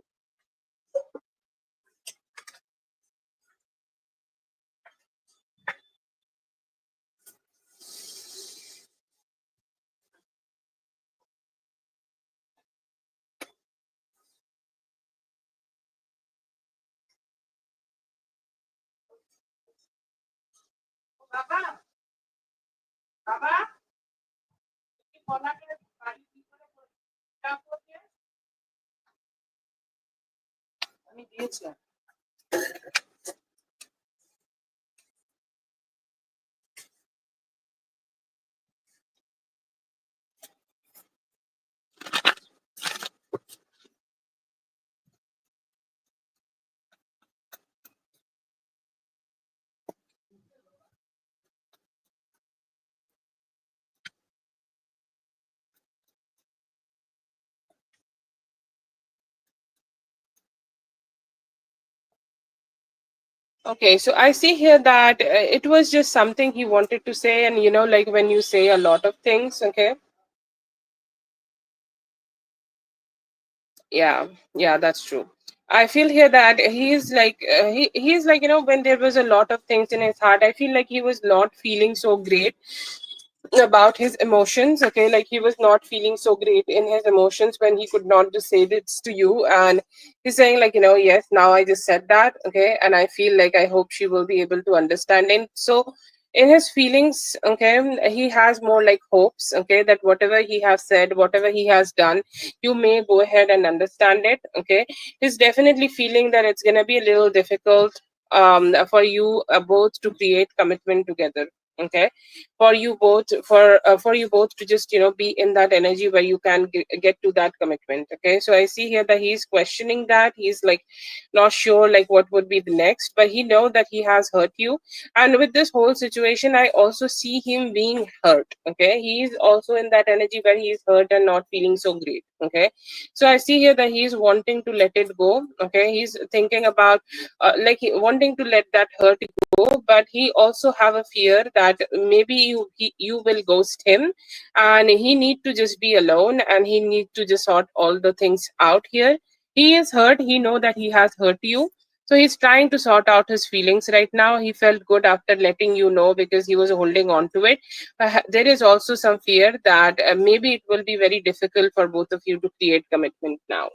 Okay, so I see here that it was just something he wanted to say, and like when you say a lot of things, okay, yeah, yeah, that's true. I feel here that he's like he's like when there was a lot of things in his heart, I feel like he was not feeling so great about his emotions. Okay, like he was not feeling so great in his emotions when he could not just say this to you, and he's saying like yes, now I just said that, okay, and I feel like I hope she will be able to understand. And so in his feelings, okay, he has more like hopes, okay, that whatever he has said, whatever he has done, you may go ahead and understand it, okay. He's definitely feeling that it's going to be a little difficult for you both to create commitment together, okay, for you both to just be in that energy where you can get to that commitment. Okay, so I see here that he's questioning that. He's like not sure like what would be the next, but he know that he has hurt you. And with this whole situation, I also see him being hurt. Okay, he's also in that energy where he's hurt and not feeling so great. Okay, so I see here that he's wanting to let it go. Okay, he's thinking about wanting to let that hurt go, but he also have a fear that maybe you will ghost him, and he need to just be alone, and he need to just sort all the things out here. He is hurt, he know that he has hurt you, so he's trying to sort out his feelings right now. He felt good after letting you know because he was holding on to it. There is also some fear that maybe it will be very difficult for both of you to create commitment now.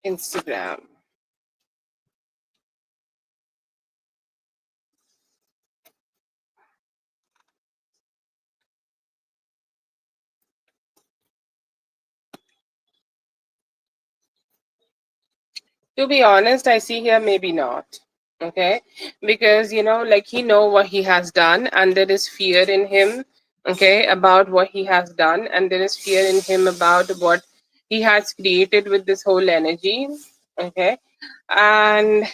Instagram. To be honest, I see here maybe not. Okay, because like he know what he has done, and there is fear in him. Okay, about what he has done, and there is fear in him about what he has created with this whole energy. Okay, and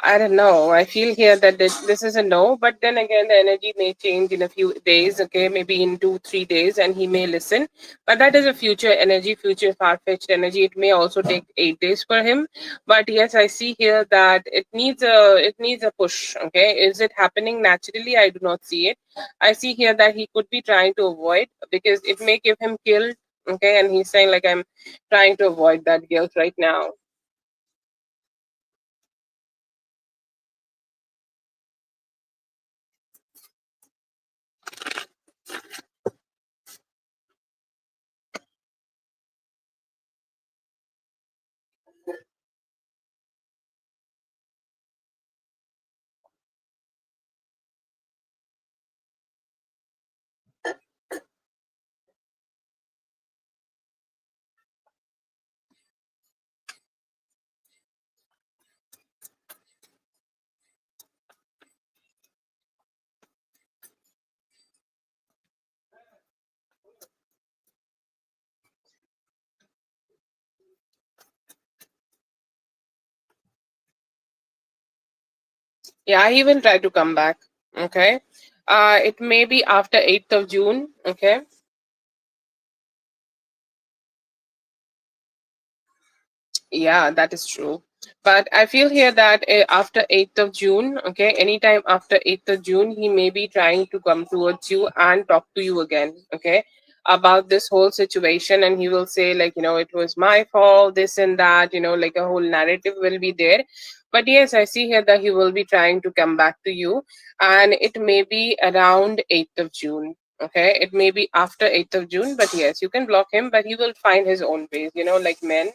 I don't know. I feel here that this is a no, but then again, the energy may change in a few days, okay, maybe in 2, 3 days, and he may listen. But that is a future energy, future far fetched energy. It may also take 8 days for him. But yes, I see here that it needs a push. Okay, is it happening naturally? I do not see it. I see here that he could be trying to avoid because it may give him guilt. Okay, and he's saying like I'm trying to avoid that guilt right now. Yeah, he will try to come back. Okay. It may be after 8th of June. Okay. Yeah, that is true. But I feel here that after 8th of June, okay, anytime after 8th of June, he may be trying to come towards you and talk to you again, okay, about this whole situation. And he will say, like, it was my fault, this and that, like a whole narrative will be there. But yes, I see here that he will be trying to come back to you, and it may be around 8th of June. Okay, it may be after 8th of June, but yes, you can block him, but he will find his own ways, like men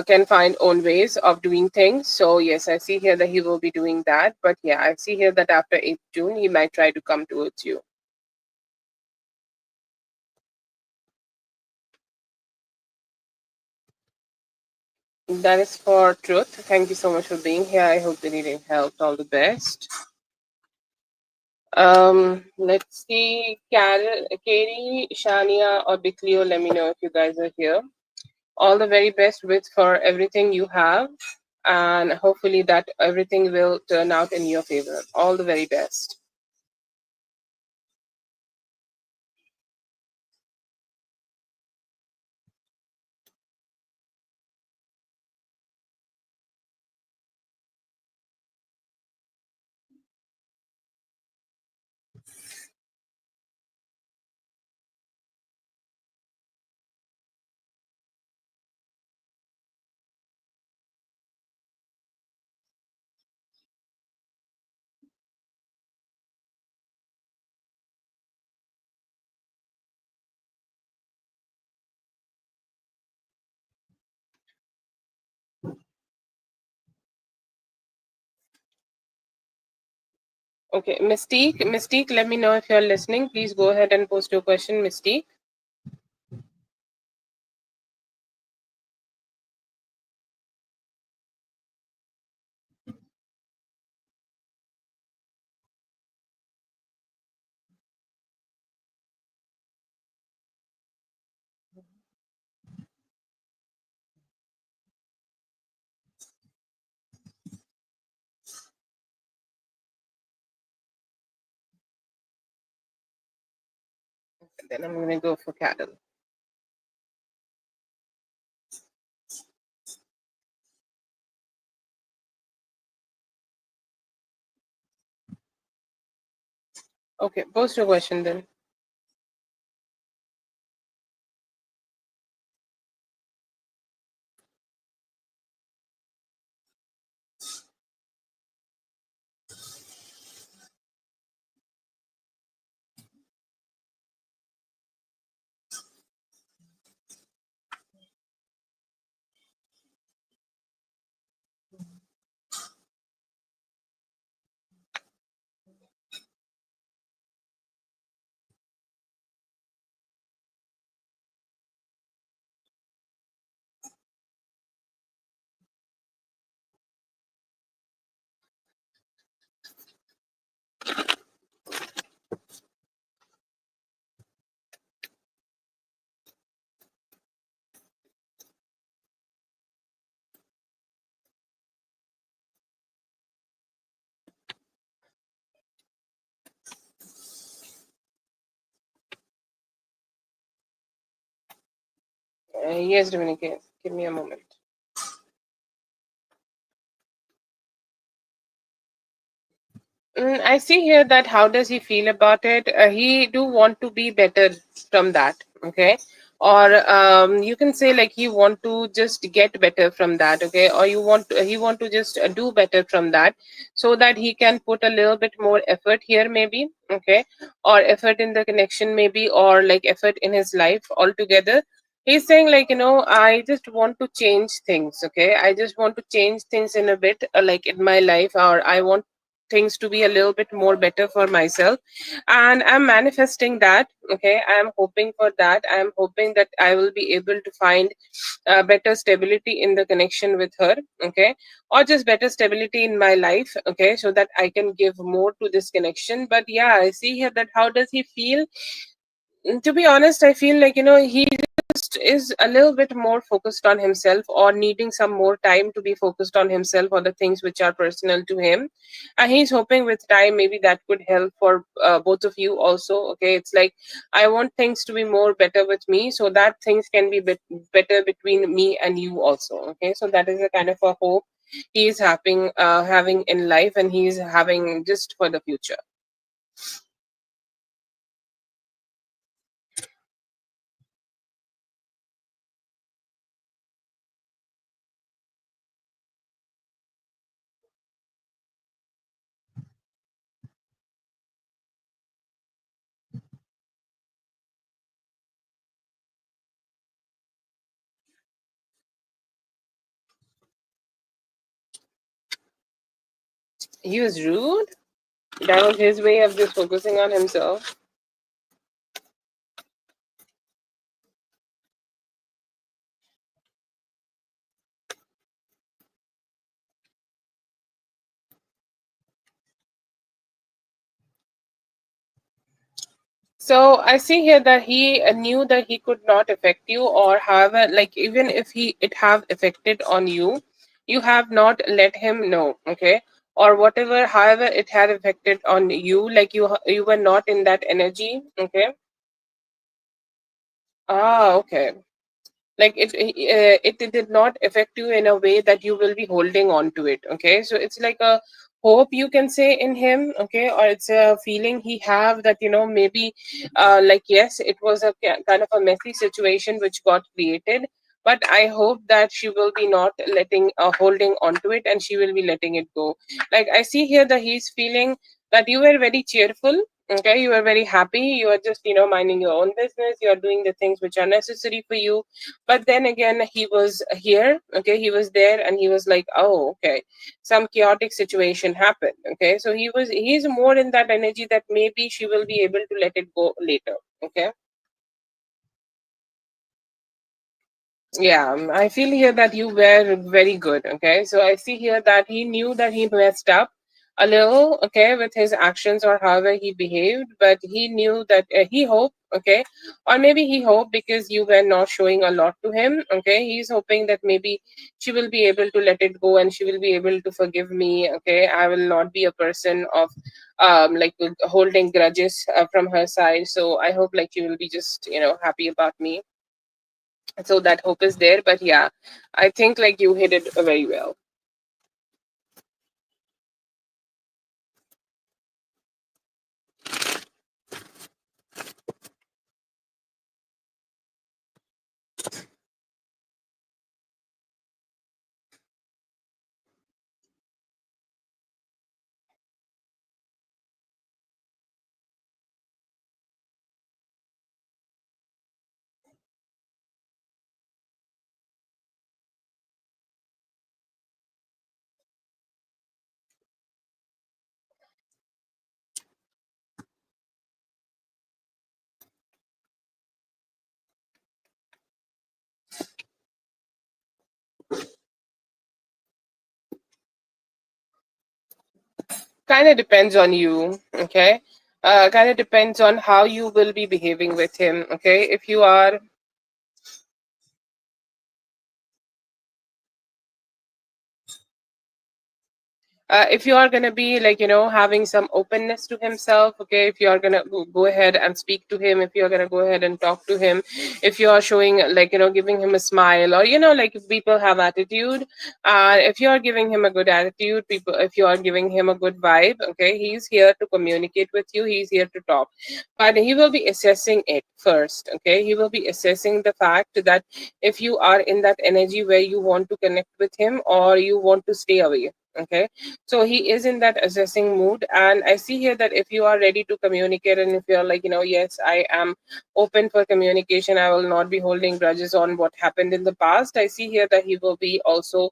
can find own ways of doing things. So yes, I see here that he will be doing that. But yeah, I see here that after 8th June, he might try to come towards you. That is for truth. Thank you so much for being here. I hope the reading helped. All the best. Let's see, Carol, Katie, Shania, or Bicleo. Let me know if you guys are here. All the very best with for everything you have, and hopefully that everything will turn out in your favor. All the very best. Okay, Mystique, let me know if you're listening. Please go ahead and post your question, Mystique. Then I'm gonna go for Carol. Okay, post your question then. Yes, Dominique, give me a moment. I see here that how does he feel about it? He do want to be better from that, okay? Or you can say like he want to just get better from that, okay? Or he want to just do better from that, so that he can put a little bit more effort here, maybe, okay? Or effort in the connection, maybe, or like effort in his life altogether. He's saying like, I just want to change things, okay? I just want to change things in a bit, like in my life, or I want things to be a little bit more better for myself, and I'm manifesting that. Okay, I'm hoping for that. I'm hoping that I will be able to find better stability in the connection with her, okay, or just better stability in my life, okay, so that I can give more to this connection. But yeah, I see here that how does he feel. To be honest, I feel like he just is a little bit more focused on himself, or needing some more time to be focused on himself or the things which are personal to him. And he's hoping with time maybe that could help for both of you also. Okay, it's like I want things to be more better with me, so that things can be better between me and you also. Okay, so that is a kind of a hope he's having in life, and he's having just for the future. He was rude. That was his way of just focusing on himself. So I see here that he knew that he could not affect you, or however, like even if he it have affected on you, you have not let him know, okay, or whatever, however it had affected on you, like you were not in that energy, okay. Ah, okay. Like it did not affect you in a way that you will be holding on to it. Okay, so it's like a hope you can say in him. Okay, or it's a feeling he have that maybe like yes, it was a kind of a messy situation which got created, but I hope that she will be not letting holding on to it, and she will be letting it go. Like I see here that he's feeling that you were very cheerful. Okay, you are very happy, you are just minding your own business, you are doing the things which are necessary for you. But then again, he was here. Okay, he was there, and he was like, oh, okay, some chaotic situation happened. Okay, so he's more in that energy that maybe she will be able to let it go later. Okay. Yeah, I feel here that you were very good. Okay, so I see here that he knew that he messed up a little, okay, with his actions or however he behaved, but he knew that he hoped, okay, or maybe he hoped because you were not showing a lot to him, okay, he's hoping that maybe she will be able to let it go and she will be able to forgive me, okay, I will not be a person of like holding grudges from her side, so I hope like she will be just happy about me. So that hope is there, but yeah, I think like you hit it very well. Kind of depends on you, okay. Kind of depends on how you will be behaving with him, okay. If you are if you are going to be like having some openness to himself, okay, if you are going to go ahead and speak to him, if you are going to go ahead and talk to him, if you are showing like giving him a smile, or like if people have attitude, if you are giving him a good attitude, people, if you are giving him a good vibe, okay, he's here to communicate with you, he's here to talk, but he will be assessing it first. Okay, he will be assessing the fact that if you are in that energy where you want to connect with him or you want to stay away. Okay, so he is in that assessing mood, and I see here that if you are ready to communicate, and if you're like yes, I am open for communication, I will not be holding grudges on what happened in the past, I see here that he will be also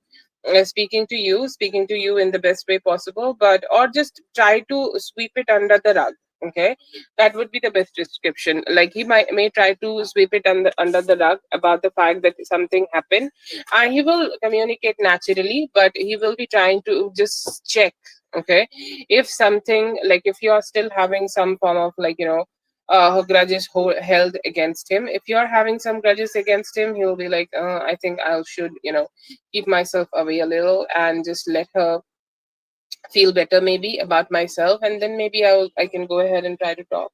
speaking to you in the best way possible, but or just try to sweep it under the rug. Okay, that would be the best description. Like he may try to sweep it under the rug about the fact that something happened, and he will communicate naturally, but he will be trying to just check, okay, if something, like if you are still having some form of like her grudges held against him. If you're having some grudges against him, he'll be like, I think I should, keep myself away a little and just let her feel better maybe about myself, and then maybe I can go ahead and try to talk.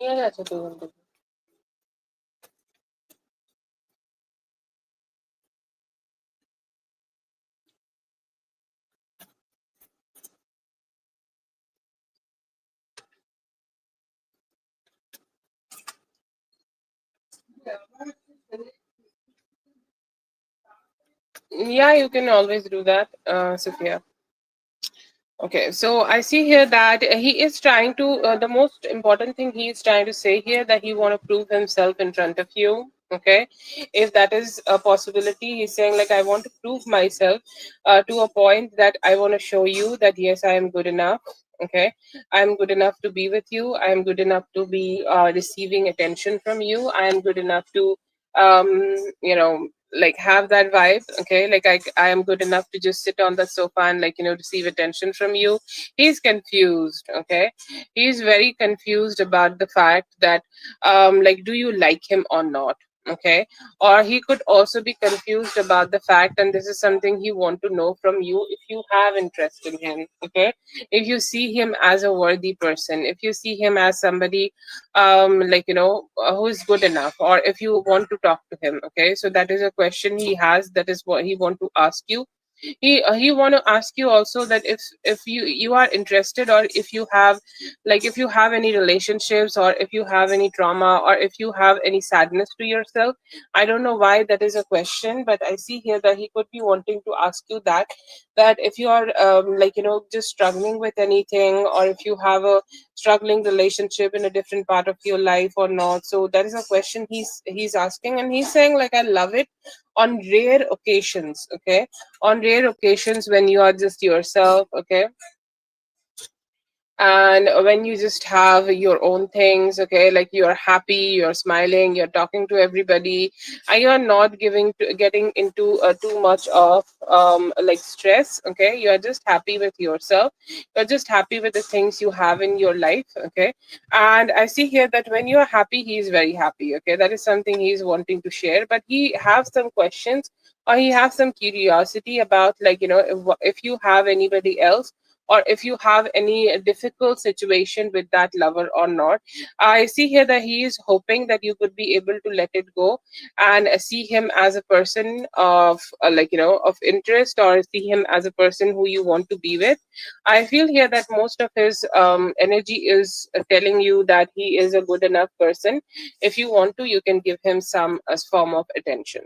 Yeah, that's what we do. Yeah, you can always do that, Sophia. Okay, so I see here that he is trying to. The most important thing he is trying to say here that he want to prove himself in front of you. Okay, if that is a possibility, he's saying like I want to prove myself to a point that I want to show you that yes, I am good enough. Okay, I am good enough to be with you. I am good enough to be receiving attention from you. I am good enough to um, like have that vibe. Okay, like I am good enough to just sit on the sofa and like receive attention from you. He's confused. Okay, he's very confused about the fact that like do you like him or not. Okay, or he could also be confused about the fact, and this is something he want to know from you, if you have interest in him. Okay, if you see him as a worthy person, if you see him as somebody like who is good enough, or if you want to talk to him. Okay, so that is a question he has, that is what he want to ask you. He want to ask you also that if you are interested, or if you have, like if you have any relationships, or if you have any trauma, or if you have any sadness to yourself. I don't know why that is a question, but I see here that he could be wanting to ask you that if you are like just struggling with anything, or if you have a struggling relationship in a different part of your life or not. So that is a question he's asking, and he's saying like I love it on rare occasions. Okay, on rare occasions when you are just yourself. Okay, and when you just have your own things. Okay, like you're happy, you're smiling, you're talking to everybody, and you're not getting into too much of like stress. Okay, you're just happy with yourself, you're just happy with the things you have in your life. Okay, and I see here that when you're happy, he's very happy. Okay, that is something he's wanting to share, but he have some questions, or he have some curiosity about, like if you have anybody else, or if you have any difficult situation with that lover or not. I see here that he is hoping that you could be able to let it go, and see him as a person of like of interest, or see him as a person who you want to be with. I feel here that most of his energy is telling you that he is a good enough person. If you want to, you can give him some form of attention.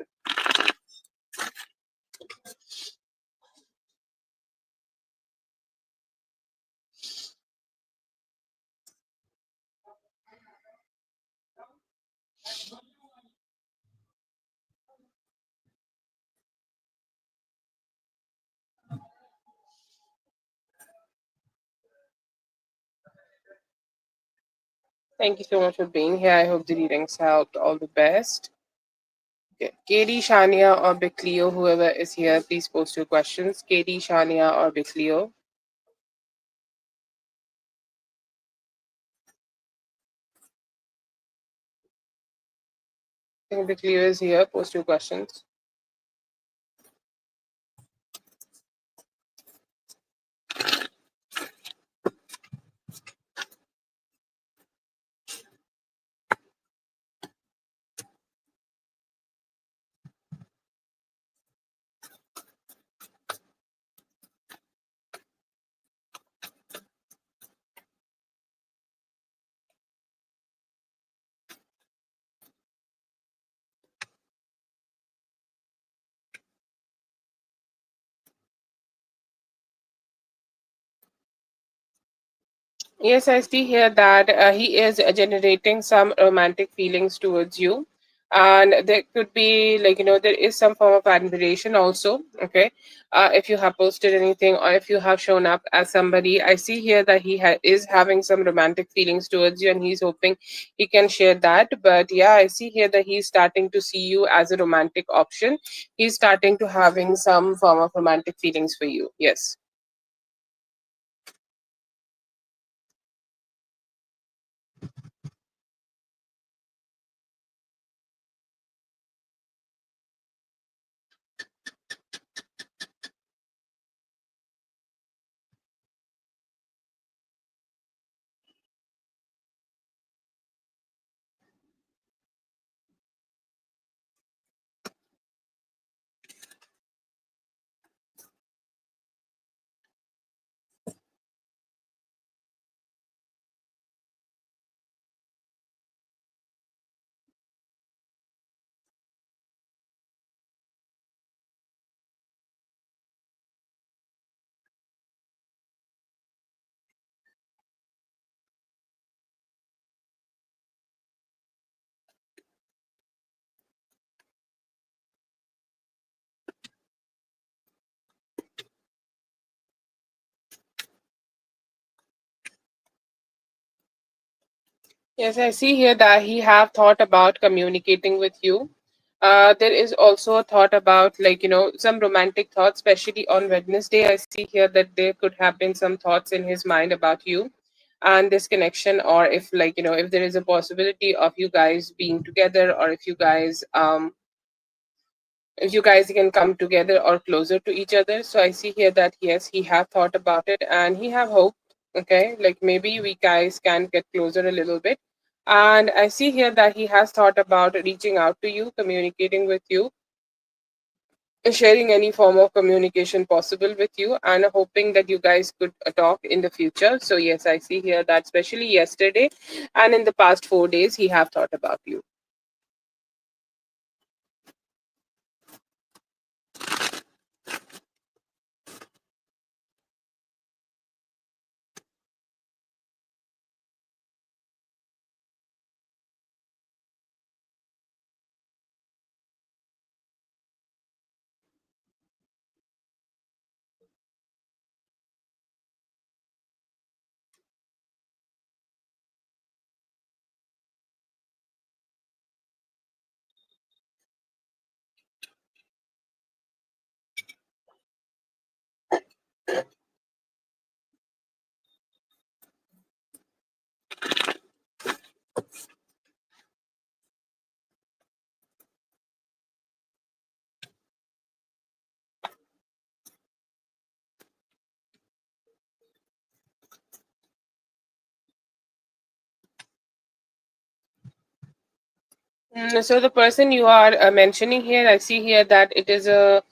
Thank you so much for being here. I hope the readings helped. All the best. Okay. Katie, Shania, or Big Cleo, whoever is here, please post your questions. Katie, Shania, or Big Cleo. I think Big Cleo is here. Post your questions. Yes, I see here that he is generating some romantic feelings towards you. And there could be, like, there is some form of admiration also. Okay. If you have posted anything or if you have shown up as somebody, I see here that he is having some romantic feelings towards you and he's hoping he can share that. But yeah, I see here that he's starting to see you as a romantic option. He's starting to having some form of romantic feelings for you. Yes. Yes, I see here that he have thought about communicating with you. There is also a thought about, like, some romantic thoughts, especially on Wednesday. I see here that there could have been some thoughts in his mind about you and this connection, or if, like, if there is a possibility of you guys being together, or if you guys can come together or closer to each other. So I see here that yes, he have thought about it and he have hope. Okay, like maybe we guys can get closer a little bit. And I see here that he has thought about reaching out to you, communicating with you, sharing any form of communication possible with you, and hoping that you guys could talk in the future. So yes, I see here that especially yesterday and in the past 4 days he have thought about you. So the person you are mentioning here, I see here that it is a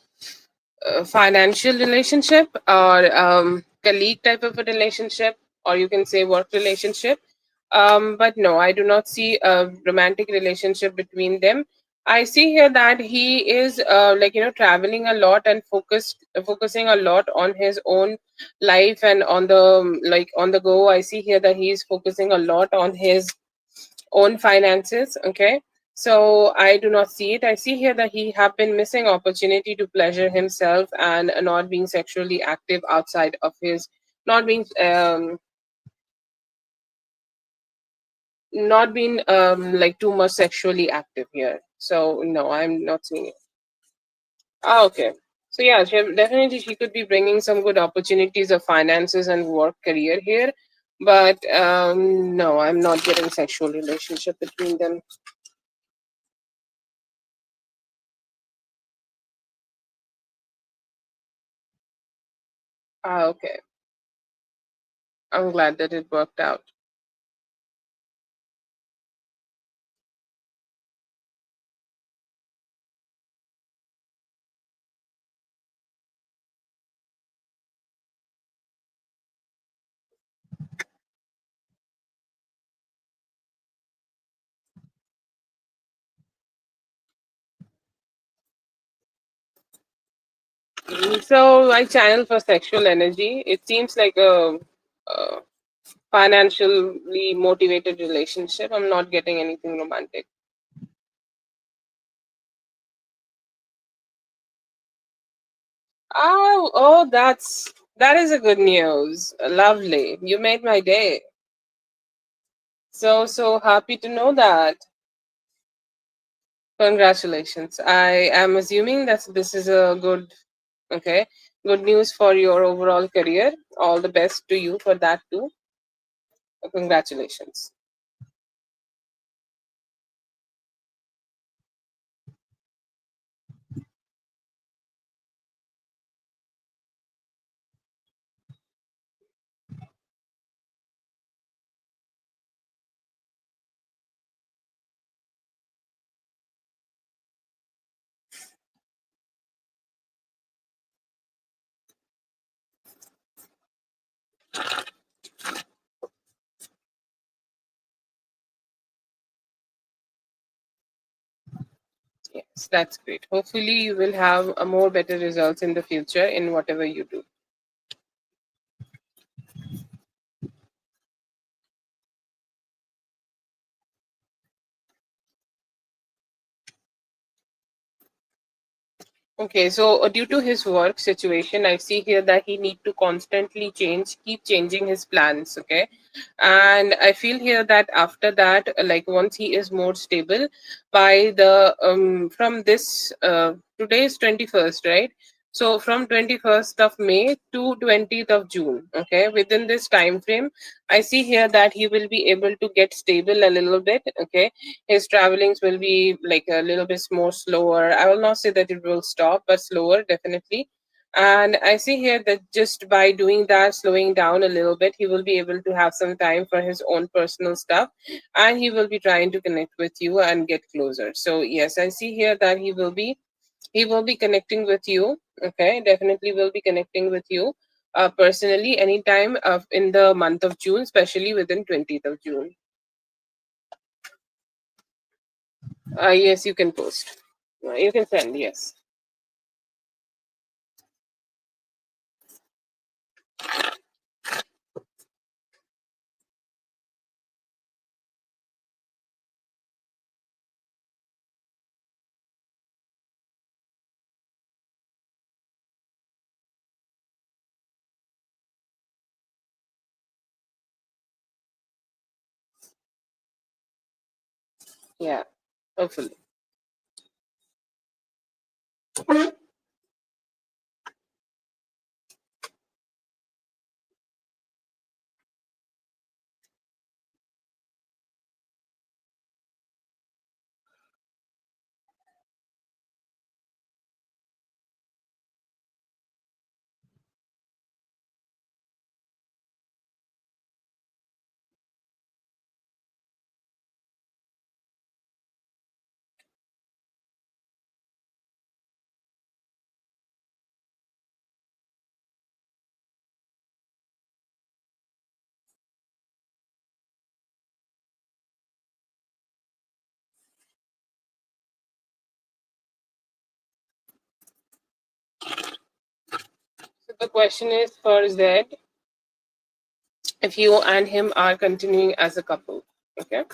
financial relationship or colleague type of a relationship, or you can say work relationship. But no, I do not see a romantic relationship between them. I see here that he is like, traveling a lot and focusing a lot on his own life and on the, like, on the go. I see here that he is focusing a lot on his own finances. Okay. So I do not see it. I see here that he have been missing opportunity to pleasure himself and not being sexually active outside of his, not being not being like too much sexually active here. So no, I'm not seeing it. Ah, okay. So yeah, definitely she could be bringing some good opportunities of finances and work career here, but no, I'm not getting sexual relationship between them. Ah, okay. I'm glad that it worked out. So I channel for sexual energy. It seems like a financially motivated relationship. I'm not getting anything romantic. Oh, that is a good news. Lovely. You made my day. So happy to know that. Congratulations. I am assuming that this is a good, okay, good news for your overall career. All the best to you for that too. Congratulations. Yes, that's great. Hopefully, you will have a more better results in the future in whatever you do. Okay, so due to his work situation, I see here that he need to constantly keep changing his plans. Okay, and I feel here that after that, like once he is more stable, by the from this today is 21st, right? So from 21st of May to 20th of June, okay, within this time frame, I see here that he will be able to get stable a little bit. Okay, his travelings will be like a little bit more slower. I will not say that it will stop, but slower definitely. And I see here that just by doing that, slowing down a little bit, he will be able to have some time for his own personal stuff, and he will be trying to connect with you and get closer. So yes, I see here that he will be connecting with you. Okay, definitely will be connecting with you personally anytime in the month of June, especially within 20th of June. Yes, you can post. You can send, yes. Yeah, hopefully. So the question is for Zed, if you and him are continuing as a couple. Okay.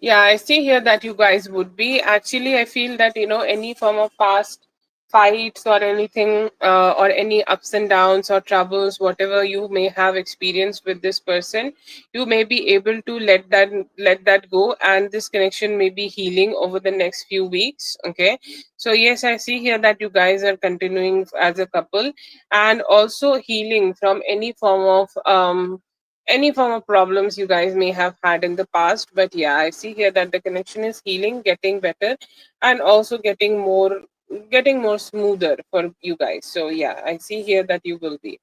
Yeah, I see here that you guys would be. Actually, I feel that, any form of past fights or anything, or any ups and downs or troubles, whatever you may have experienced with this person, you may be able to let that go, and this connection may be healing over the next few weeks. Okay. So yes, I see here that you guys are continuing as a couple, and also healing from any form of problems you guys may have had in the past. But yeah, I see here that the connection is healing, getting better, and also getting more smoother for you guys. So yeah, I see here that you will be.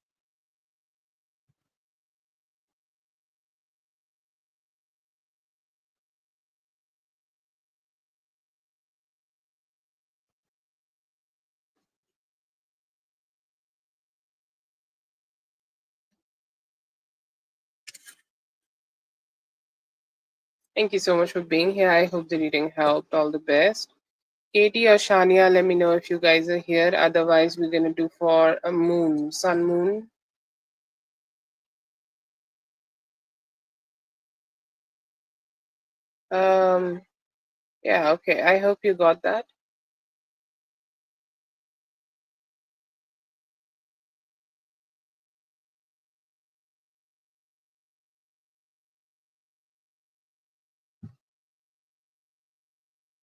Thank you so much for being here. I hope the reading helped. All the best. Katie or Shania, let me know if you guys are here. Otherwise, we're gonna do for a moon, sun moon. Um, yeah, okay. I hope you got that.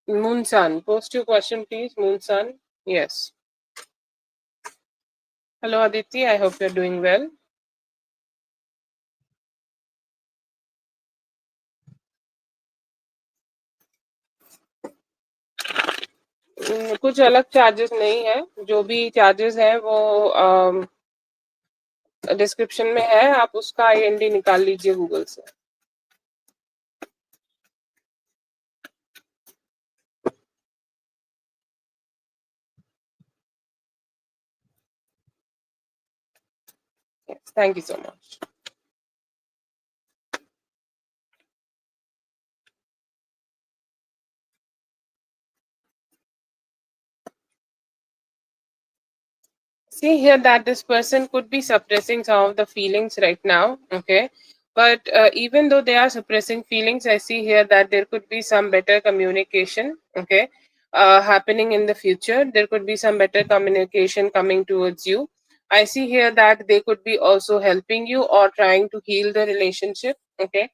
Moon sun. Post your question, please. Moon sun. Yes. Hello, Aditi. I hope you're doing well. कुछ अलग charges नहीं है. जो भी charges हैं वो description में है. आप उसका आईएनडी निकाल लीजिए गूगल से. Yes, thank you so much. See here that this person could be suppressing some of the feelings right now, okay? But even though they are suppressing feelings, I see here that there could be some better communication, okay, happening in the future. There could be some better communication coming towards you. I see here that they could be also helping you or trying to heal the relationship, okay,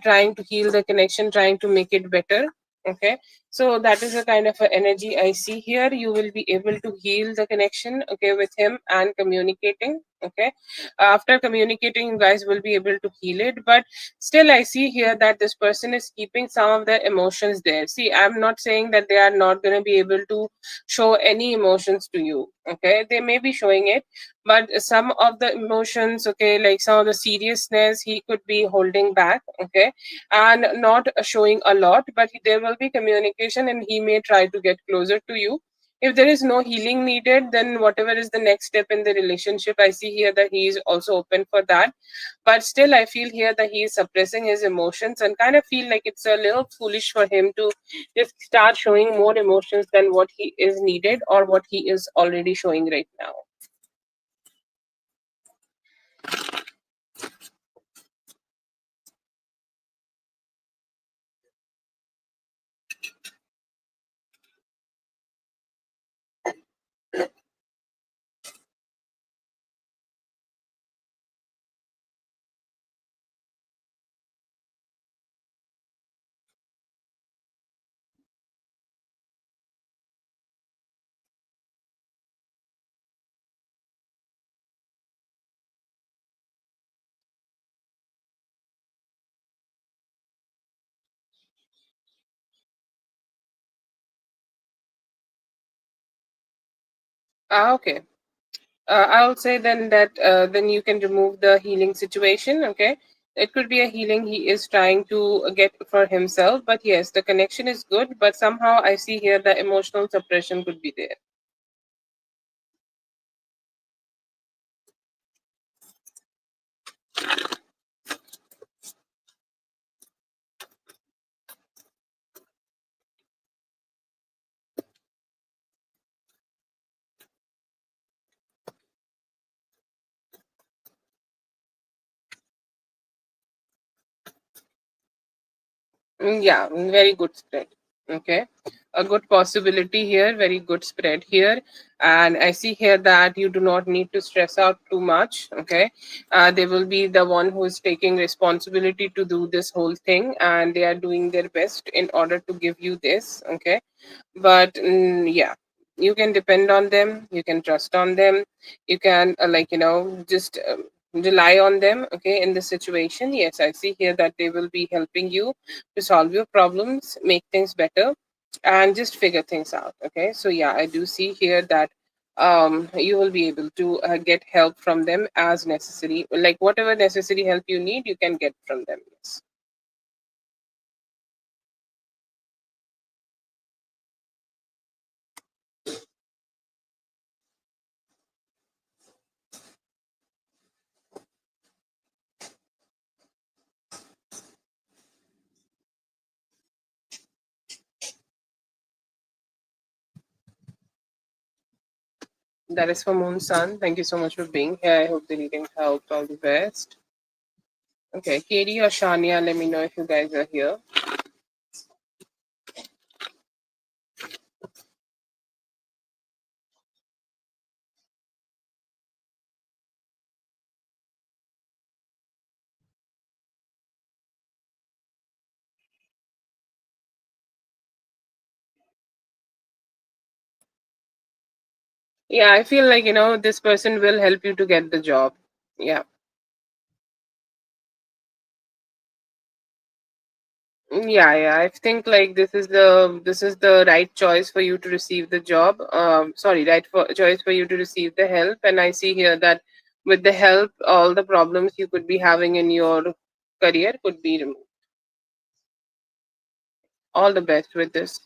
trying to heal the connection, trying to make it better, okay. So that is a kind of a energy I see here. You will be able to heal the connection, okay, with him and communicating, okay. After communicating, you guys will be able to heal it. But still, I see here that this person is keeping some of their emotions there. See, I'm not saying that they are not going to be able to show any emotions to you, okay. They may be showing it, but some of the emotions, okay, like some of the seriousness, he could be holding back, okay, and not showing a lot, but there will be communication and he may try to get closer to you. If there is no healing needed, then whatever is the next step in the relationship, I see here that he is also open for that. But still, I feel here that he is suppressing his emotions and kind of feel like it's a little foolish for him to just start showing more emotions than what he is needed or what he is already showing right now. Ah, okay. I'll say then that then you can remove the healing situation. Okay, it could be a healing he is trying to get for himself, but yes, the connection is good. But somehow I see here the emotional suppression could be there. Yeah, very good spread. Okay, a good possibility here, very good spread here. And I see here that you do not need to stress out too much. Okay, they will be the one who is taking responsibility to do this whole thing, and they are doing their best in order to give you this. Okay, but yeah, you can depend on them, you can trust on them, you can just rely on them, okay, in this situation. Yes, I see here that they will be helping you to solve your problems, make things better, and just figure things out, okay. So yeah, I do see here that you will be able to get help from them as necessary, like whatever necessary help you need, you can get from them. Yes. That is for Moon Sun. Thank you so much for being here. I hope the reading helped. All the best. Okay, Katie or Shania, let me know if you guys are here. Yeah, I feel like, this person will help you to get the job. Yeah. Yeah, I think like this is the right choice for you to receive the job. Sorry, choice for you to receive the help. And I see here that with the help, all the problems you could be having in your career could be removed. All the best with this.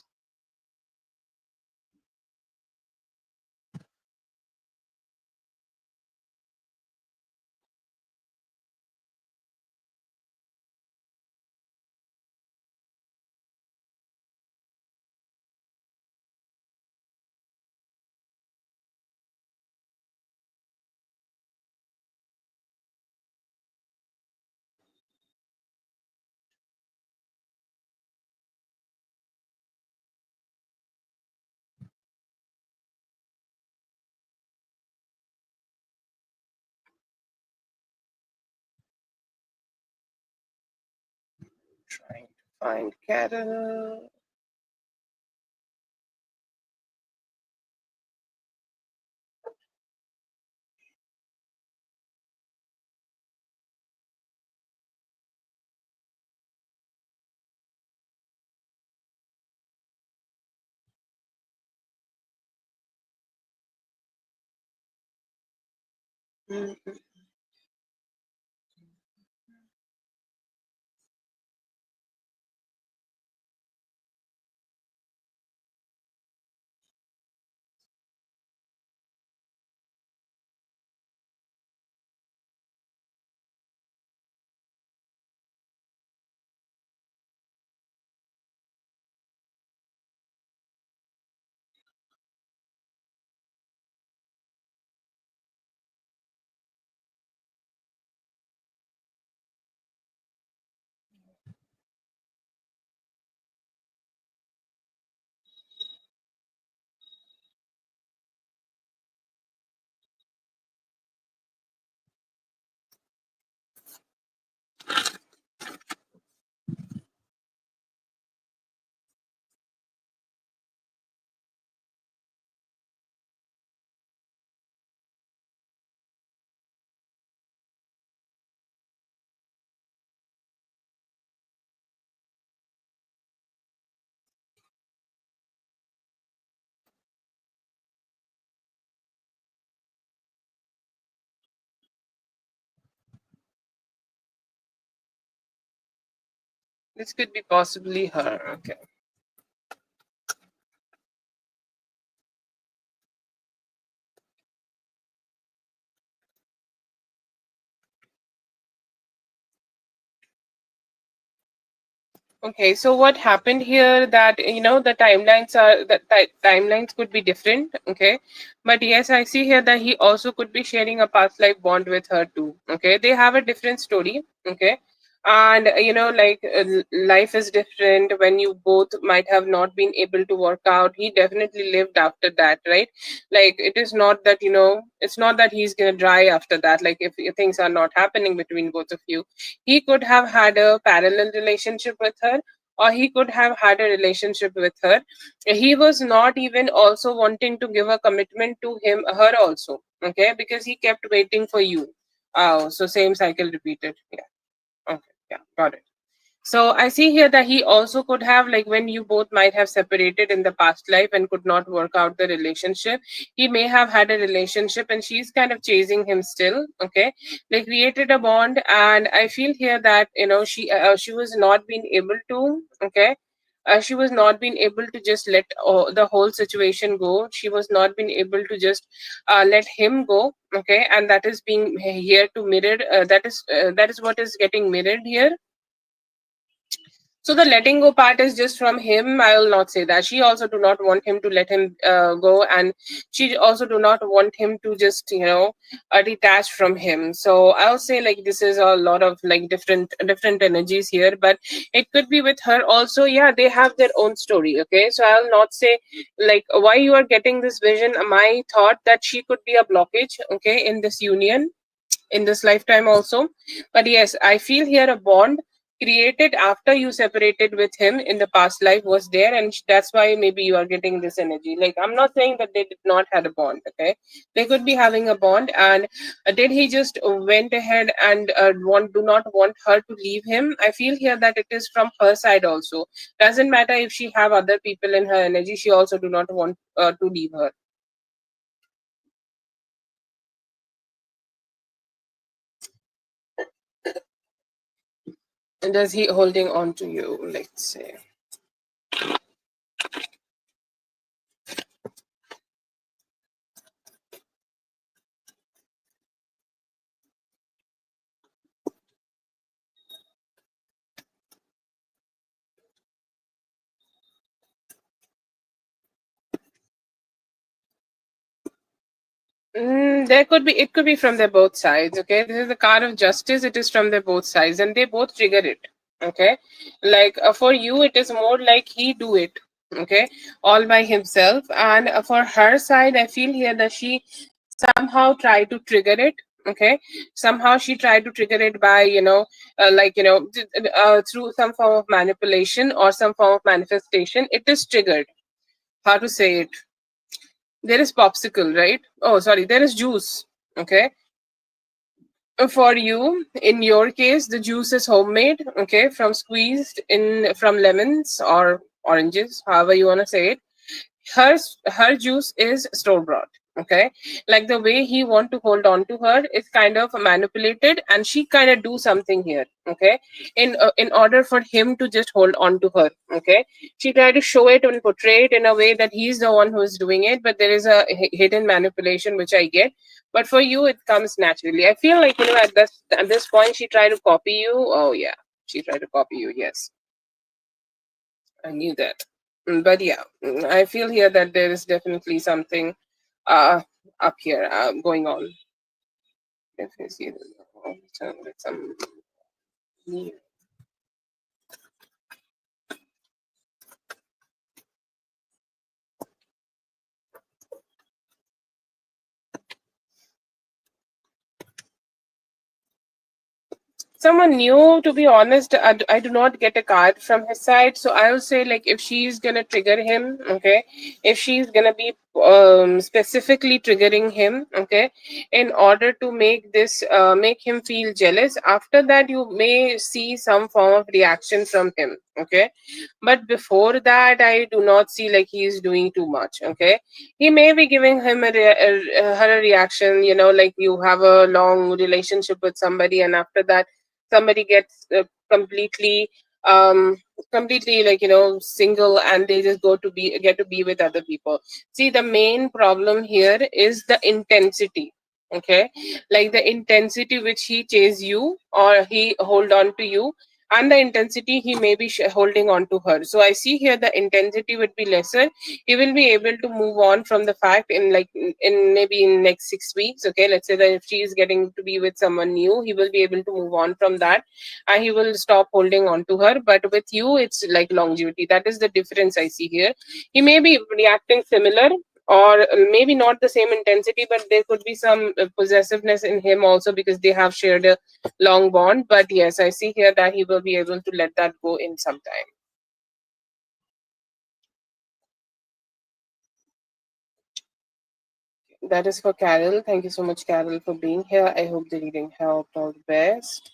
Trying to find Carol. Mhm. This could be possibly her. Okay. Okay, so what happened here that the timelines could be different, okay? But yes, I see here that he also could be sharing a past life bond with her too. Okay, they have a different story, okay? And like life is different when you both might have not been able to work out. He definitely lived after that, right? Like it is not that it's not that he's gonna dry after that. Like if things are not happening between both of you, he could have had a parallel relationship with her, or he could have had a relationship with her. He was not even also wanting to give a commitment to her also, okay, because he kept waiting for you. Oh, so same cycle repeated. Yeah. Okay. Yeah, got it. So I see here that he also could have, like, when you both might have separated in the past life and could not work out the relationship, he may have had a relationship and she's kind of chasing him still. Okay, they created a bond, and I feel here that she was not being able to. Okay. She was not being able to just let the whole situation go. She was not being able to just let him go. Okay, and that is being here to mirror. That is what is getting mirrored here. So the letting go part is just from him. I will not say that. She also do not want him to let him go, and she also do not want him to just detach from him. So I'll say like this is a lot of like different energies here, but it could be with her also. Yeah, they have their own story. Okay, so I'll not say like why you are getting this vision. My thought that she could be a blockage. Okay, in this union in this lifetime also. But yes, I feel here a bond created after you separated with him in the past life was there, and that's why maybe you are getting this energy. Like, I'm not saying that they did not had a bond. Okay, they could be having a bond, and did he just went ahead and do not want her to leave him? I feel here that it is from her side also. Doesn't matter if she have other people in her energy, she also do not want to leave her. And does he holding on to you, let's say? There could be, it could be from their both sides. Okay, this is the card of justice. It is from their both sides, and they both trigger it. Okay, like for you, it is more like he do it. Okay, all by himself, and for her side, I feel here that she somehow try to trigger it. Okay, somehow she tried to trigger it by through some form of manipulation or some form of manifestation. It is triggered. How to say it? There is popsicle, right? Oh, sorry, there is juice. Okay, for you, in your case, the juice is homemade. Okay, from squeezed in from lemons or oranges, however you want to say it. Her juice is store bought. Okay, like the way he want to hold on to her is kind of manipulated, and she kind of do something here. Okay, in order for him to just hold on to her. Okay, she tried to show it and portray it in a way that he's the one who is doing it, but there is a hidden manipulation which I get. But for you, it comes naturally. I feel like at this point she tried to copy you. Oh yeah, she tried to copy you. Yes, I knew that. But yeah, I feel here that there is definitely something uh up here going on. If you see some someone new, to be honest, I do not get a card from his side, so I will say like if she's gonna trigger him. Okay, if she's gonna be specifically triggering him. Okay, in order to make him feel jealous, after that you may see some form of reaction from him. Okay, but before that I do not see like he is doing too much. Okay, he may be giving him her a reaction, like you have a long relationship with somebody, and after that somebody gets um completely like single, and they just get to be with other people. See, the main problem here is the intensity. Okay, like the intensity which he chase you or he hold on to you, and the intensity he may be holding on to her. So I see here the intensity would be lesser. He will be able to move on from the fact in like in maybe in next 6 weeks. Okay, let's say that if she is getting to be with someone new, he will be able to move on from that, and he will stop holding on to her. But with you, it's like longevity. That is the difference I see here. He may be reacting similar, or maybe not the same intensity, but there could be some possessiveness in him also, because they have shared a long bond. But yes, I see here that he will be able to let that go in some time. That is for Carol. Thank you so much, Carol, for being here. I hope the reading helped. All the best.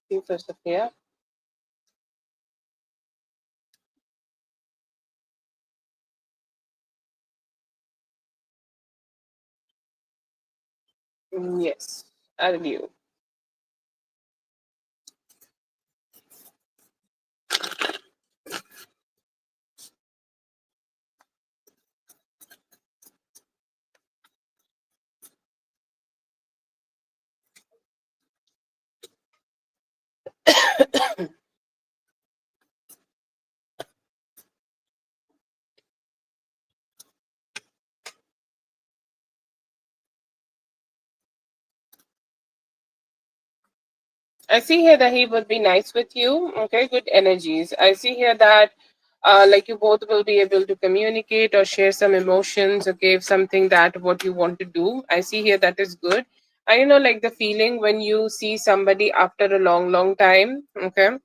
See you, first of here. Yes, I do. I see here that he would be nice with you. Okay, good energies. I see here that like you both will be able to communicate or share some emotions. Okay, if something that what you want to do. I see here that is good. I know like the feeling when you see somebody after a long, long time. Okay,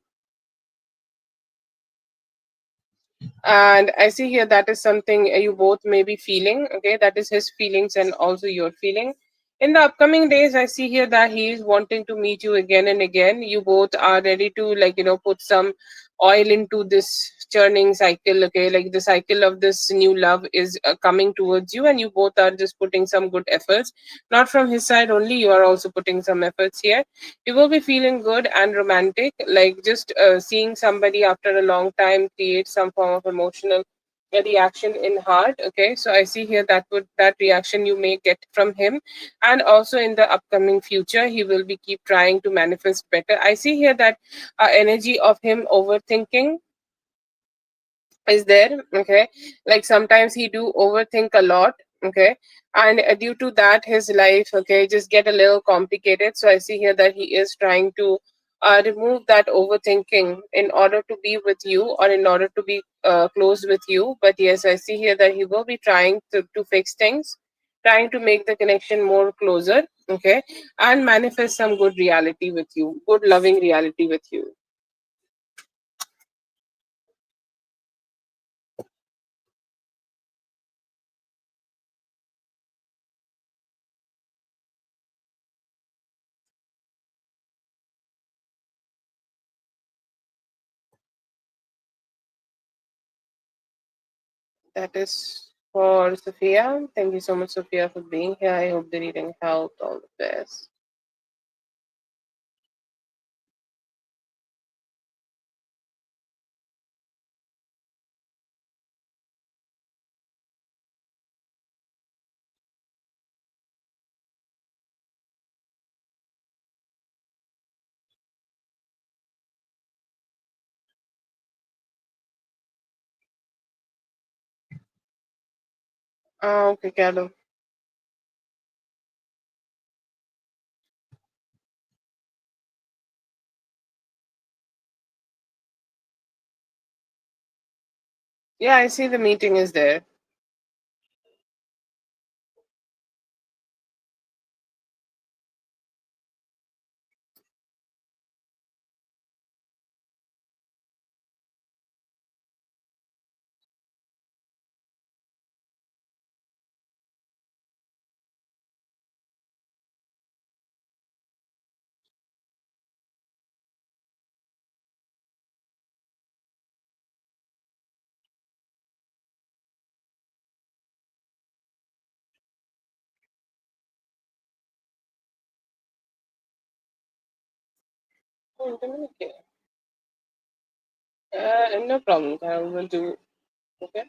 and I see here that is something you both may be feeling. Okay, that is his feelings and also your feeling. In the upcoming days, I see here that he is wanting to meet you again and again. You both are ready to, like, put some oil into this churning cycle. Okay, like the cycle of this new love is coming towards you, and you both are just putting some good efforts. Not from his side only, you are also putting some efforts here. You will be feeling good and romantic, like just seeing somebody after a long time create some form of emotional reaction in heart. Okay, so I see here that reaction you may get from him, and also in the upcoming future he will be keep trying to manifest better. I see here that energy of him overthinking is there. Okay, like sometimes he do overthink a lot. Okay, and due to that his life, okay, just get a little complicated. So I see here that he is trying to remove that overthinking in order to be with you, or in order to be close with you. But yes, I see here that he will be trying to fix things, trying to make the connection more closer. Okay, and manifest some good reality with you, good loving reality with you. That is for Sophia. Thank you so much, Sophia, for being here. I hope the reading helped. All the best. Okay, Carlo. Yeah, I see the meeting is there. Oh, okay. No problem. I will do. Okay.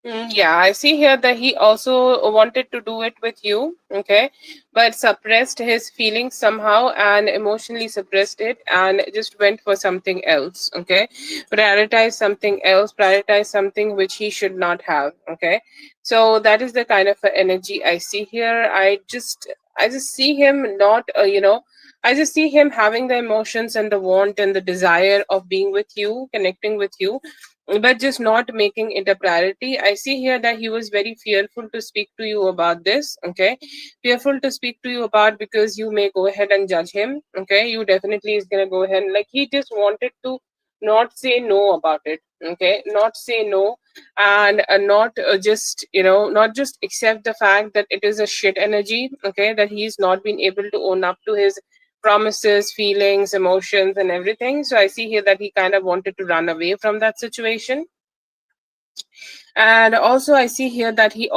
Yeah, I see here that he also wanted to do it with you, okay, but suppressed his feelings somehow and emotionally suppressed it and just went for something else, okay, prioritize something which he should not have, okay. So that is the kind of energy I see here. I just see him not, I just see him having the emotions and the want and the desire of being with you, connecting with you, but just not making it a priority. I see here that he was very fearful to speak to you about this, okay? Fearful to speak to you about because you may go ahead and judge him, okay? You definitely is gonna go ahead and like he just wanted to not say no about it, okay? Not say no and not just not just accept the fact that it is a shit energy, okay? That he's not been able to own up to his promises, feelings, emotions, and everything. So I see here that he kind of wanted to run away from that situation. And also, I see here that he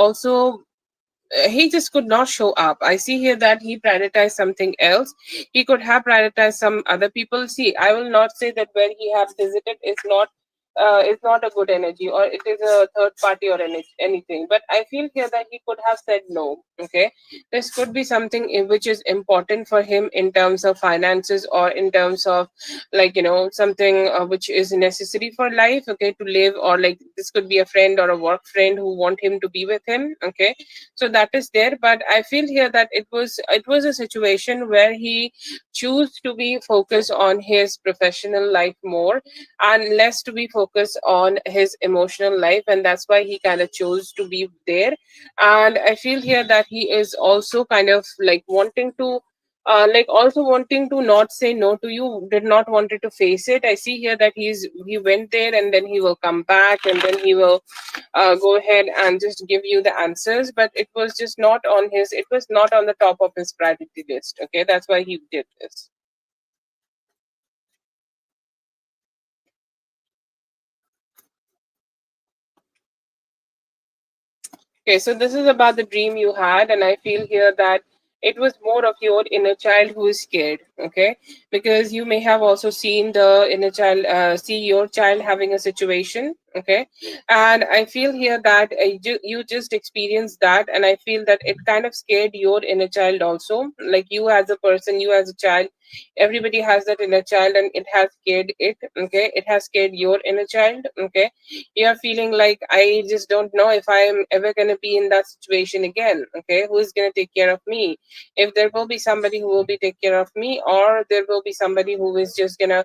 just could not show up. I see here that he prioritized something else. He could have prioritized some other people. See, I will not say that where he has visited is not a good energy or it is a third party or anything. But I feel here that he could have said no. Okay, this could be something which is important for him in terms of finances or in terms of like something which is necessary for life. Okay, to live, or like this could be a friend or a work friend who want him to be with him. Okay, so that is there, but I feel here that it was a situation where he chose to be focused on his professional life more and less to be focused on his emotional life, and that's why he kind of chose to be there. And I feel here that he is also kind of like wanting to like also wanting to not say no to you, did not wanted to face it. I see here that he went there and then he will come back and then he will go ahead and just give you the answers, but it was not on the top of his priority list. Okay, that's why he did this. Okay, so this is about the dream you had, and I feel here that it was more of your inner child who is scared. Okay, because you may have also seen the inner child, see your child having a situation. Okay, and I feel here that you just experienced that, and I feel that it kind of scared your inner child also. Like you as a person, you as a child, everybody has that inner child, and it has scared it. Okay, it has scared your inner child. Okay, you're feeling like I just don't know if I'm ever going to be in that situation again. Okay, who's going to take care of me? If there will be somebody who will be take care of me, or there will be somebody who is just going to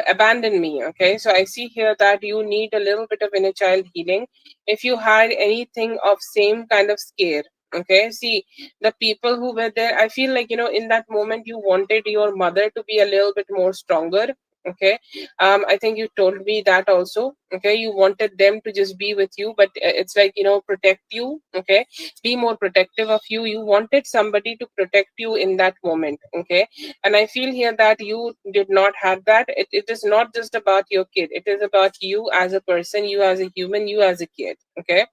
abandon me. Okay, so I see here that you need a little bit of inner child healing. If you had anything of same kind of scare, okay, see, the people who were there, I feel like in that moment you wanted your mother to be a little bit more stronger. Okay, I think you told me that also. Okay, you wanted them to just be with you, but it's like protect you. Okay, be more protective of you. You wanted somebody to protect you in that moment. Okay, and I feel here that you did not have that. It is not just about your kid, it is about you as a person, you as a human, you as a kid. Okay,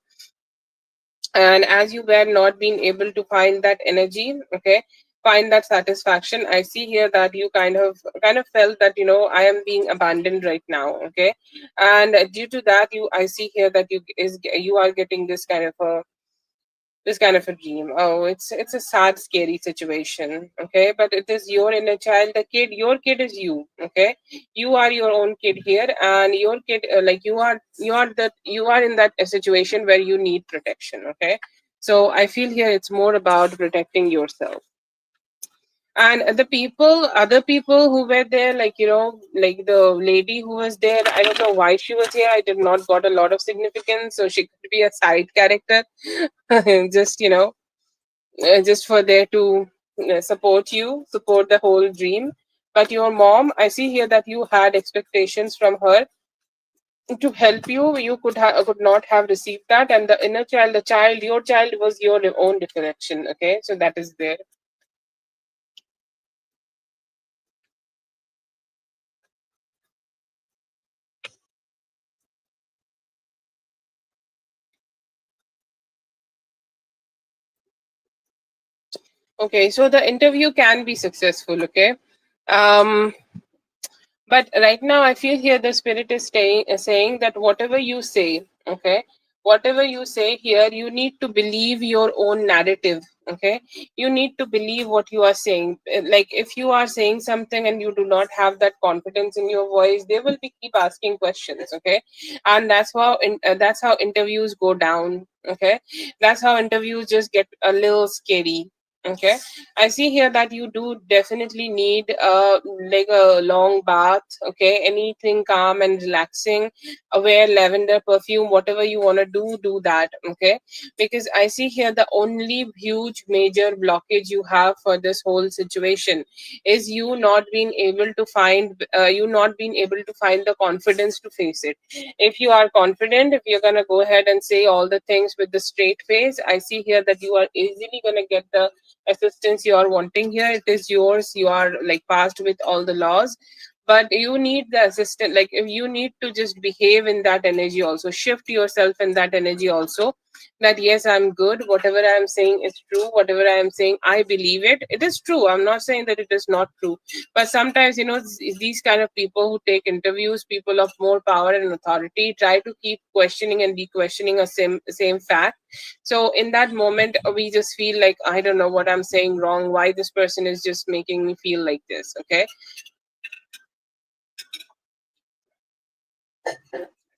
and as you were not being able to find that energy, okay, find that satisfaction, I see here that you kind of felt that I am being abandoned right now. Okay, and due to that, I see here that you are getting this kind of a dream. Oh, it's a sad, scary situation. Okay, but it is your inner child, the kid. Your kid is you. Okay, you are your own kid here, and your kid, like you are in that situation where you need protection. Okay, so I feel here it's more about protecting yourself. And the other people who were there, like like the lady who was there, I don't know why she was here. I did not got a lot of significance, so she could be a side character, just just for there to support the whole dream. But your mom, I see here that you had expectations from her to help you. You could not have received that, and the inner child, your child was your own reflection. Okay, so that is there. Okay, so the interview can be successful. Okay, um but right now I feel here the spirit is saying that whatever you say, okay, whatever you say here, you need to believe your own narrative. Okay, you need to believe what you are saying. Like if you are saying something and you do not have that confidence in your voice, they will be keep asking questions. Okay, and that's how interviews go down. Okay, that's how interviews just get a little scary. Okay, I see here that you do definitely need like a long bath. Okay, anything calm and relaxing, wear lavender perfume, whatever you want to do that. Okay, because I see here the only huge major blockage you have for this whole situation is you not being able to find the confidence to face it. If you are confident, if you're going to go ahead and say all the things with the straight face, I see here that you are easily going to get the assistance you are wanting here. It is yours, you are like passed with all the laws, but you need the assistant. Like if you need to just behave in that energy also, shift yourself in that energy also, that yes, I'm good, whatever I am saying is true, whatever I am saying, I believe it is true. I'm not saying that it is not true, but sometimes, these kind of people who take interviews, people of more power and authority, try to keep questioning and de-questioning a same fact. So in that moment, we just feel like, I don't know what I'm saying wrong, why this person is just making me feel like this. Okay,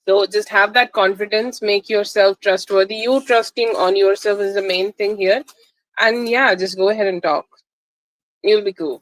so just have that confidence, make yourself trustworthy. You trusting on yourself is the main thing here. And yeah, just go ahead and talk. You'll be cool.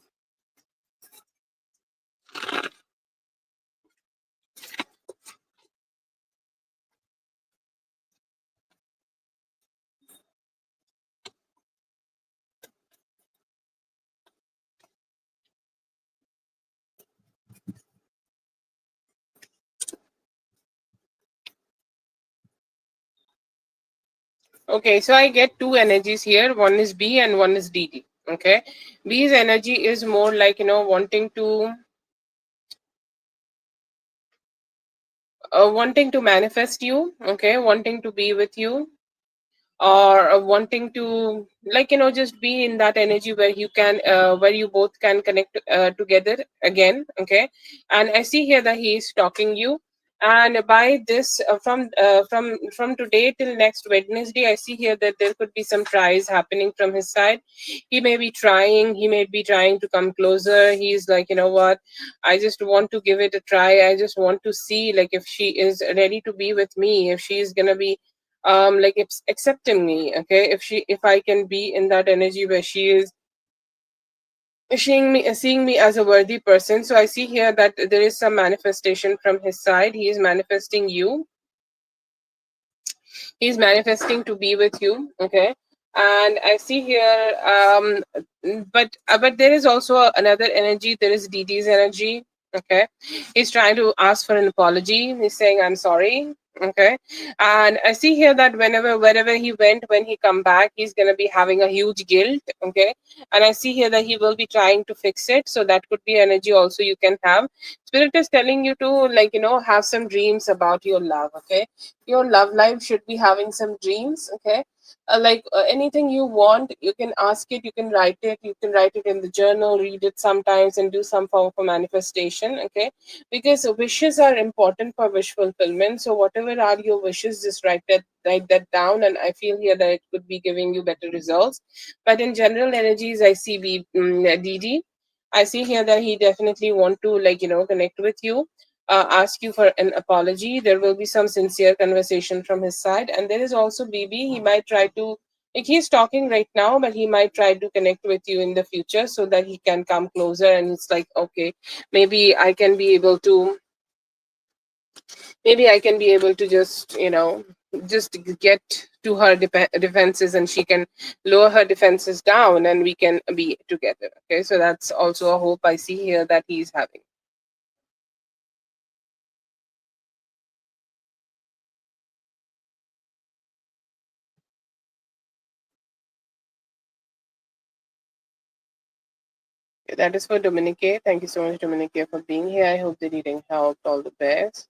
Okay, so I get two energies here. One is B and one is DD. Okay. B's energy is more like, wanting to manifest you, okay, wanting to be with you, or wanting to, like, just be in that energy where you both can connect together again. Okay, and I see here that he is stalking you, and by this, from today till next Wednesday, I see here that there could be some tries happening from his side. He may be trying to come closer. He's like, you know what, I just want to give it a try. I just want to see, like, if she is ready to be with me, if she's gonna be like it's accepting me. Okay, if I can be in that energy where she is seeing me as a worthy person. So I see here that there is some manifestation from his side. He is manifesting you, he's manifesting to be with you. Okay, and I see here, but there is also another energy. There is DD's energy. Okay, he's trying to ask for an apology. He's saying, I'm sorry. Okay, and I see here that wherever he went, when he come back, he's gonna be having a huge guilt. Okay, and I see here that he will be trying to fix it. So that could be energy also you can have. Spirit is telling you to, like, have some dreams about your love. Okay, your love life should be having some dreams. Okay, like, anything you want, you can ask it, you can write it in the journal, read it sometimes, and do some form of a manifestation. Okay, because wishes are important for wish fulfillment. So whatever are your wishes, just write that down, and I feel here that it could be giving you better results. But in general energies, I see DD. I see here that he definitely want to, like, connect with you, ask you for an apology. There will be some sincere conversation from his side. And there is also BB. He might try to, like, he's talking right now, but he might try to connect with you in the future so that he can come closer. And it's like, okay, maybe I can be able to, maybe I can be able to just get to her defenses, and she can lower her defenses down, and we can be together. Okay, so that's also a hope I see here that he's having. That is for Dominique. Thank you so much, Dominique, for being here. I hope the reading helped. All the best.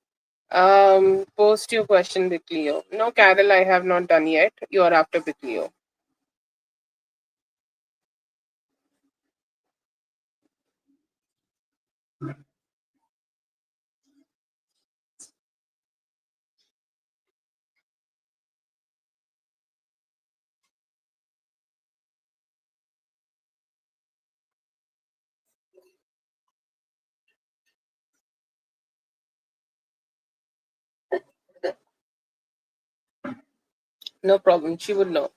Post your question with Leo. No, Carol, I have not done yet. You are after with Leo. No problem. She would know.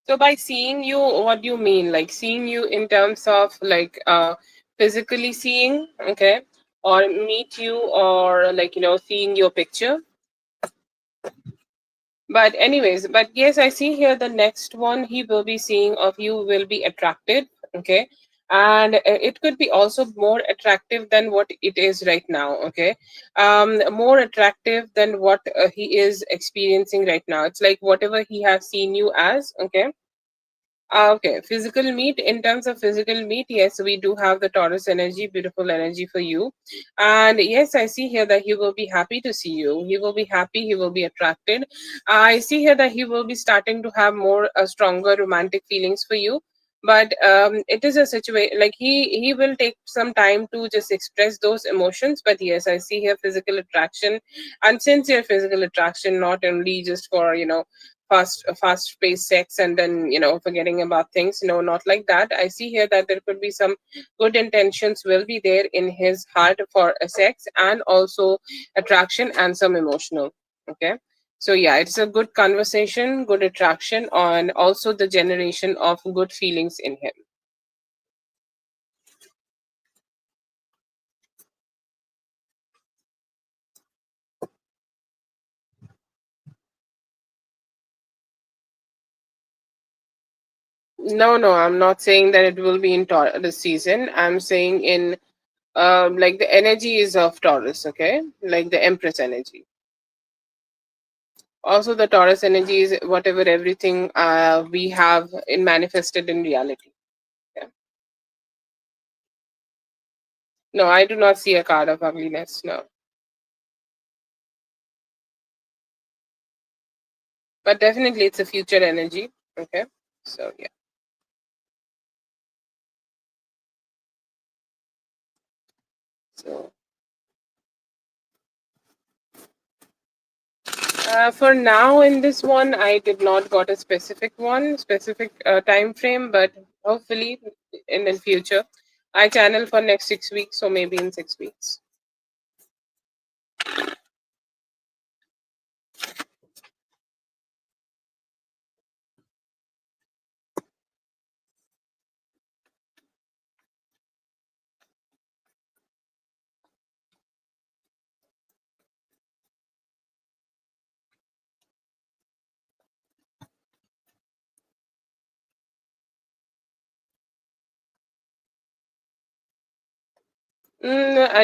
So by seeing you, what do you mean? Like seeing you in terms of like physically seeing, okay, or meet you, or like seeing your picture. But anyways, but yes, I see here the next one he will be seeing of you will be attracted, okay, and it could be also more attractive than what it is right now, okay, more attractive than what he is experiencing right now. It's like whatever he has seen you as, okay. Okay, physical meat. In terms of physical meat, yes, we do have the Taurus energy, beautiful energy for you. And yes, I see here that he will be happy to see you. He will be happy, he will be attracted. I see here that he will be starting to have more stronger romantic feelings for you. But it is a situation like he will take some time to just express those emotions. But yes, I see here physical attraction and sincere physical attraction, not only just for fast paced sex and then forgetting about things. No, not like that. I see here that there could be some good intentions will be there in his heart for a sex and also attraction and some emotional, okay. So yeah, it's a good conversation, good attraction, and also the generation of good feelings in him. No, I'm not saying that it will be in this season. I'm saying in like the energy is of Taurus, okay, like the Empress energy. Also the Taurus energy is whatever everything we have in manifested in reality. Yeah. No, I do not see a card of ugliness. No, but definitely it's a future energy. Okay, so yeah. So for now in this one, I did not got a specific time frame, but hopefully in the future, I channel for next 6 weeks, so maybe in 6 weeks.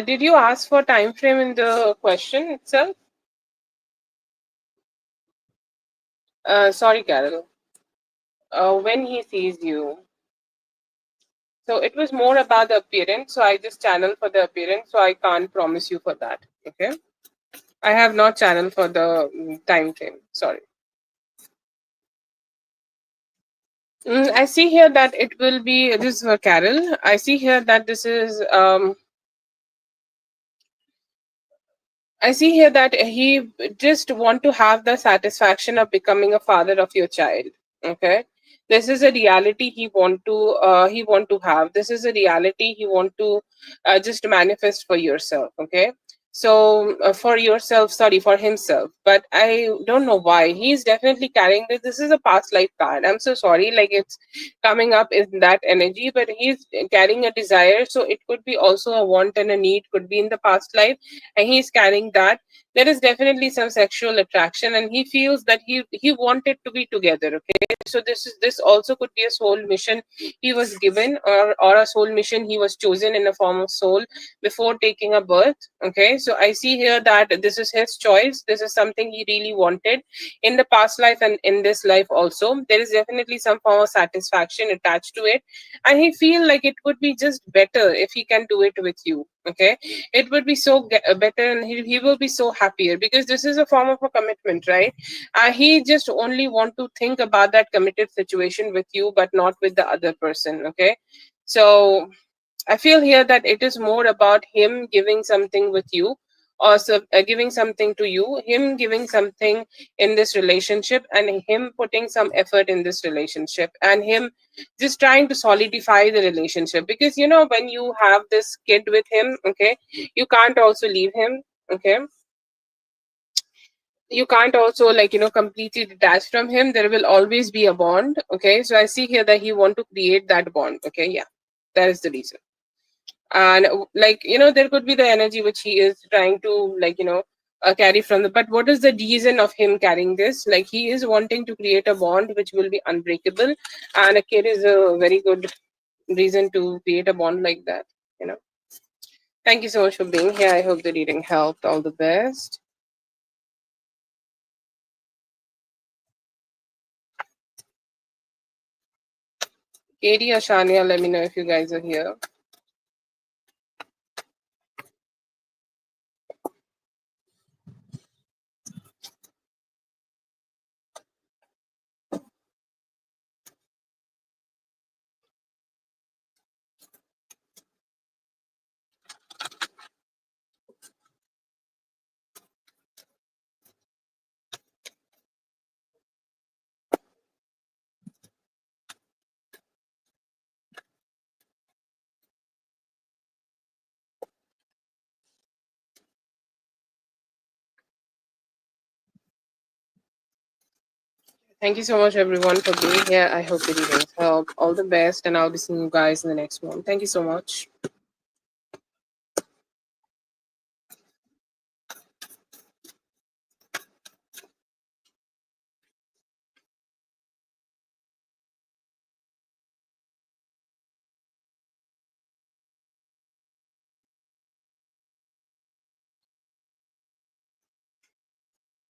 Did you ask for time frame in the question itself? Sorry, Carol. When he sees you. So it was more about the appearance. So I just channel for the appearance. So I can't promise you for that. Okay. I have not channeled for the time frame. Sorry. I see here that it will be this is for Carol. I see here that this is I see here that he just want to have the satisfaction of becoming a father of your child. Okay, this is a reality he want to have. This is a reality he want to just manifest for yourself. Okay, so for yourself, sorry, for himself. But I don't know why he's definitely carrying this. This is a past life card. I'm so sorry, like it's coming up in that energy, but he's carrying a desire. So it could be also a want and a need. Could be in the past life and he's carrying that. there is definitely some sexual attraction, and he feels that he wanted to be together. Okay, so this also could be a soul mission he was given, or a soul mission he was chosen in a form of soul before taking a birth. Okay, so I see here that this is his choice, this is something he really wanted in the past life, and in this life also there is definitely some form of satisfaction attached to it, and he feel like it would be just better if he can do it with you. Okay, it would be so better, and he will be so happier, because this is a form of a commitment, right? He just only want to think about that committed situation with you, but not with the other person. Okay, so I feel here that it is more about him giving something with you, or so, giving something to you, him giving something in this relationship, and him putting some effort in this relationship, and him just trying to solidify the relationship. Because when you have this kid with him, okay, you can't also leave him. Okay, you can't also, like, completely detach from him. There will always be a bond. Okay, so I see here that he want to create that bond. Okay, yeah, that is the reason. And like, there could be the energy which he is trying to, like, carry from the, but what is the reason of him carrying this? Like, he is wanting to create a bond which will be unbreakable, and a kid is a very good reason to create a bond like that you know Thank you so much for being here. I hope the reading helped. All the best. Katie or Shania, let me know if you guys are here. Thank you so much, everyone, for being here. I hope the readings help. All the best, and I'll be seeing you guys in the next one. Thank you so much.